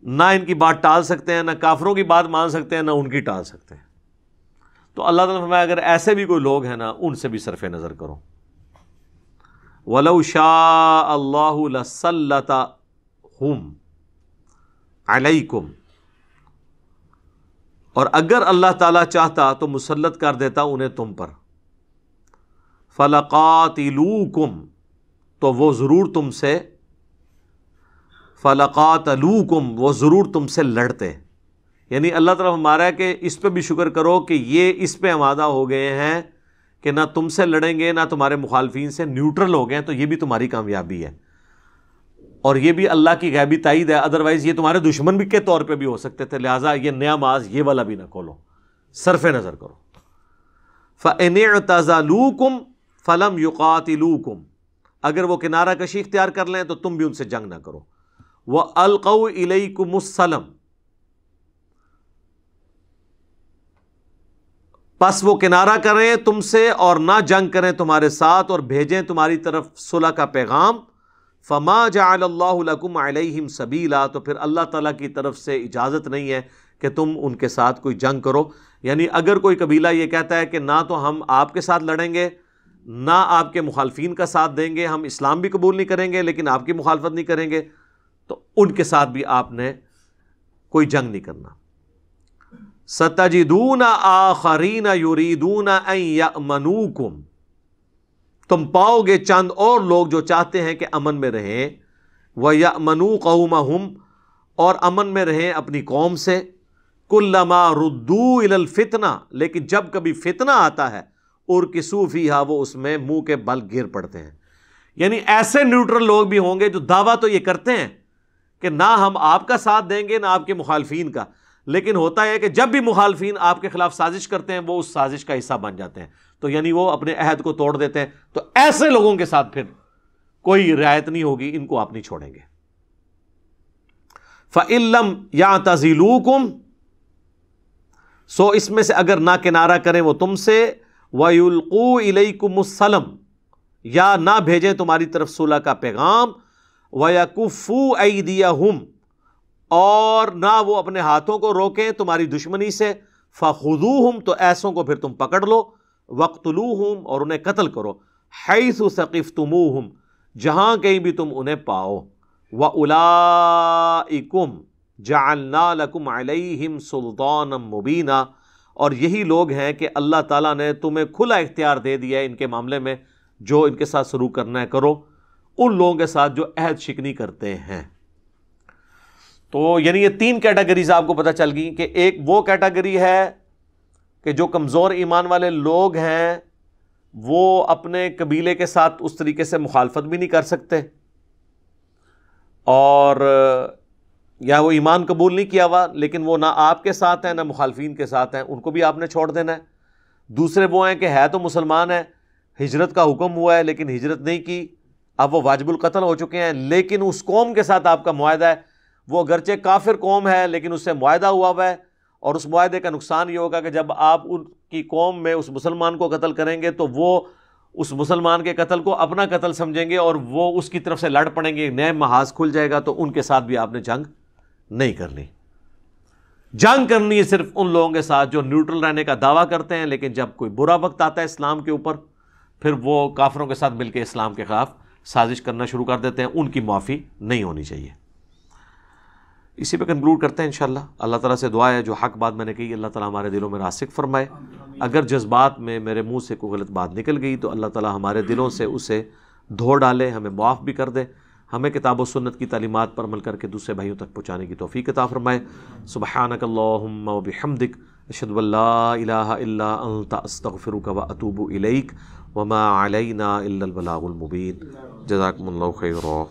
نہ ان کی بات ٹال سکتے ہیں، نہ کافروں کی بات مان سکتے ہیں، نہ ان کی ٹال سکتے ہیں. تو اللہ تعالیٰ فرمایا اگر ایسے بھی کوئی لوگ ہیں نا، ان سے بھی صرف نظر کرو. وَلَوْ شَاءَ اللَّهُ لَسَلَّطَهُمْ عَلَيْكُمْ، اور اگر اللہ تعالیٰ چاہتا تو مسلط کر دیتا انہیں تم پر. فَلَقَاتِلُوكُمْ، تو وہ ضرور تم سے، فَلَقَاتَلُوكُمْ، وہ ضرور تم سے لڑتے. یعنی اللہ تعالیٰ ہمارا ہے کہ اس پہ بھی شکر کرو کہ یہ اس پہ آمادہ ہو گئے ہیں کہ نہ تم سے لڑیں گے نہ تمہارے مخالفین سے، نیوٹرل ہو گئے ہیں، تو یہ بھی تمہاری کامیابی ہے اور یہ بھی اللہ کی غیبی تائید ہے. ادروائز یہ تمہارے دشمن بھی کے طور پہ بھی ہو سکتے تھے، لہٰذا یہ نیا معاذ یہ والا بھی نہ کھولو، صرف نظر کرو. فَإِنِ اعْتَزَلُوكُمْ فَلَمْ يُقَاتِلُوكُمْ، اگر وہ کنارہ کشی اختیار کر لیں تو تم بھی ان سے جنگ نہ کرو. وَأَلْقَوْا إِلَيْكُمُ السَّلَمَ، پس وہ کنارہ کریں تم سے اور نہ جنگ کریں تمہارے ساتھ اور بھیجیں تمہاری طرف صلح کا پیغام. فَمَا جَعَلَ اللَّهُ لَكُمْ عَلَيْهِمْ سَبِيلًا، تو پھر اللہ تعالیٰ کی طرف سے اجازت نہیں ہے کہ تم ان کے ساتھ کوئی جنگ کرو. یعنی اگر کوئی قبیلہ یہ کہتا ہے کہ نہ تو ہم آپ کے ساتھ لڑیں گے نہ آپ کے مخالفین کا ساتھ دیں گے، ہم اسلام بھی قبول نہیں کریں گے لیکن آپ کی مخالفت نہیں کریں گے، تو ان کے ساتھ بھی آپ نے کوئی جنگ نہیں کرنا. سَتَجِدُونَ آخَرِينَ يُرِيدُونَ أَن يَأْمَنُوكُمْ، تم پاؤ گے چند اور لوگ جو چاہتے ہیں کہ امن میں رہیں. وَيَأْمَنُوا قَوْمَهُمْ، اور امن میں رہیں اپنی قوم سے. كُلَّمَا رُدُّوا إِلَى الْفِتْنَةِ، لیکن جب کبھی فتنہ آتا ہے اُرْكِسُوا فِيهَا، وہ اس میں منہ کے بل گر پڑتے ہیں. یعنی ایسے نیوٹرل لوگ بھی ہوں گے جو دعویٰ تو یہ کرتے ہیں کہ نہ ہم آپ کا ساتھ دیں گے نہ آپ کے مخالفین کا، لیکن ہوتا ہے کہ جب بھی مخالفین آپ کے خلاف سازش کرتے ہیں وہ اس سازش کا حصہ بن جاتے ہیں، تو یعنی وہ اپنے عہد کو توڑ دیتے ہیں. تو ایسے لوگوں کے ساتھ پھر کوئی رعایت نہیں ہوگی، ان کو آپ نہیں چھوڑیں گے. فَإِن لَّمْ يَعْتَزِلُوكُمْ، سو اس میں سے اگر نہ کنارہ کریں وہ تم سے. وَيُلْقُوا إِلَيْكُمُ السَّلَمَ، یا نہ بھیجیں تمہاری طرف صلح کا پیغام. وَيَكُفُّوا أَيْدِيَهُمْ، اور نہ وہ اپنے ہاتھوں کو روکیں تمہاری دشمنی سے. فَخُذُوهُمْ، تو ایسوں کو پھر تم پکڑ لو. وَاقْتُلُوهُمْ، اور انہیں قتل کرو. حَيْثُ ثَقِفْتُمُوهُمْ، جہاں کہیں بھی تم انہیں پاؤ. وَأُولَئِكُمْ جَعَلْنَا لَكُمْ عَلَيْهِمْ سُلْطَانًا مُبِينًا، اور یہی لوگ ہیں کہ اللہ تعالیٰ نے تمہیں کھلا اختیار دے دیا ہے ان کے معاملے میں، جو ان کے ساتھ سلوک کرنا ہے کرو، ان لوگوں کے ساتھ جو عہد شکنی کرتے ہیں. تو یعنی یہ تین کیٹیگریز آپ کو پتہ چل گئی کہ ایک وہ کیٹیگری ہے کہ جو کمزور ایمان والے لوگ ہیں وہ اپنے قبیلے کے ساتھ اس طریقے سے مخالفت بھی نہیں کر سکتے، اور یا وہ ایمان قبول نہیں کیا ہوا لیکن وہ نہ آپ کے ساتھ ہیں نہ مخالفین کے ساتھ ہیں، ان کو بھی آپ نے چھوڑ دینا ہے. دوسرے وہ ہیں کہ ہے تو مسلمان ہیں، ہجرت کا حکم ہوا ہے لیکن ہجرت نہیں کی، اب وہ واجب القتل ہو چکے ہیں، لیکن اس قوم کے ساتھ آپ کا معاہدہ ہے، وہ اگرچہ کافر قوم ہے لیکن اس سے معاہدہ ہوا ہوا ہے، اور اس معاہدے کا نقصان یہ ہوگا کہ جب آپ ان کی قوم میں اس مسلمان کو قتل کریں گے تو وہ اس مسلمان کے قتل کو اپنا قتل سمجھیں گے اور وہ اس کی طرف سے لڑ پڑیں گے، نئے محاذ کھل جائے گا. تو ان کے ساتھ بھی آپ نے جنگ نہیں کرنی. جنگ کرنی ہے صرف ان لوگوں کے ساتھ جو نیوٹرل رہنے کا دعویٰ کرتے ہیں، لیکن جب کوئی برا وقت آتا ہے اسلام کے اوپر پھر وہ کافروں کے ساتھ مل کے اسلام کے خلاف سازش کرنا شروع کر دیتے ہیں. ان کی معافی نہیں ہونی چاہیے. اسی پہ کنکلوڈ کرتے ہیں انشاءاللہ. اللہ تعالیٰ سے دعا ہے جو حق بات میں نے کہی اللہ تعالیٰ ہمارے دلوں میں راسخ فرمائے. اگر جذبات میں میرے منہ سے کوئی غلط بات نکل گئی تو اللہ تعالیٰ ہمارے دلوں سے اسے دھو ڈالے، ہمیں معاف بھی کر دے، ہمیں کتاب و سنت کی تعلیمات پر عمل کر کے دوسرے بھائیوں تک پہنچانے کی توفیق عطا فرمائے. سبحانک اللہم و بحمدک، اشہد ان لا الہ الا انت، استغفرک و اتوب الیک، وما علینا الا البلاغ المبین. جزاکم اللہ خیرا.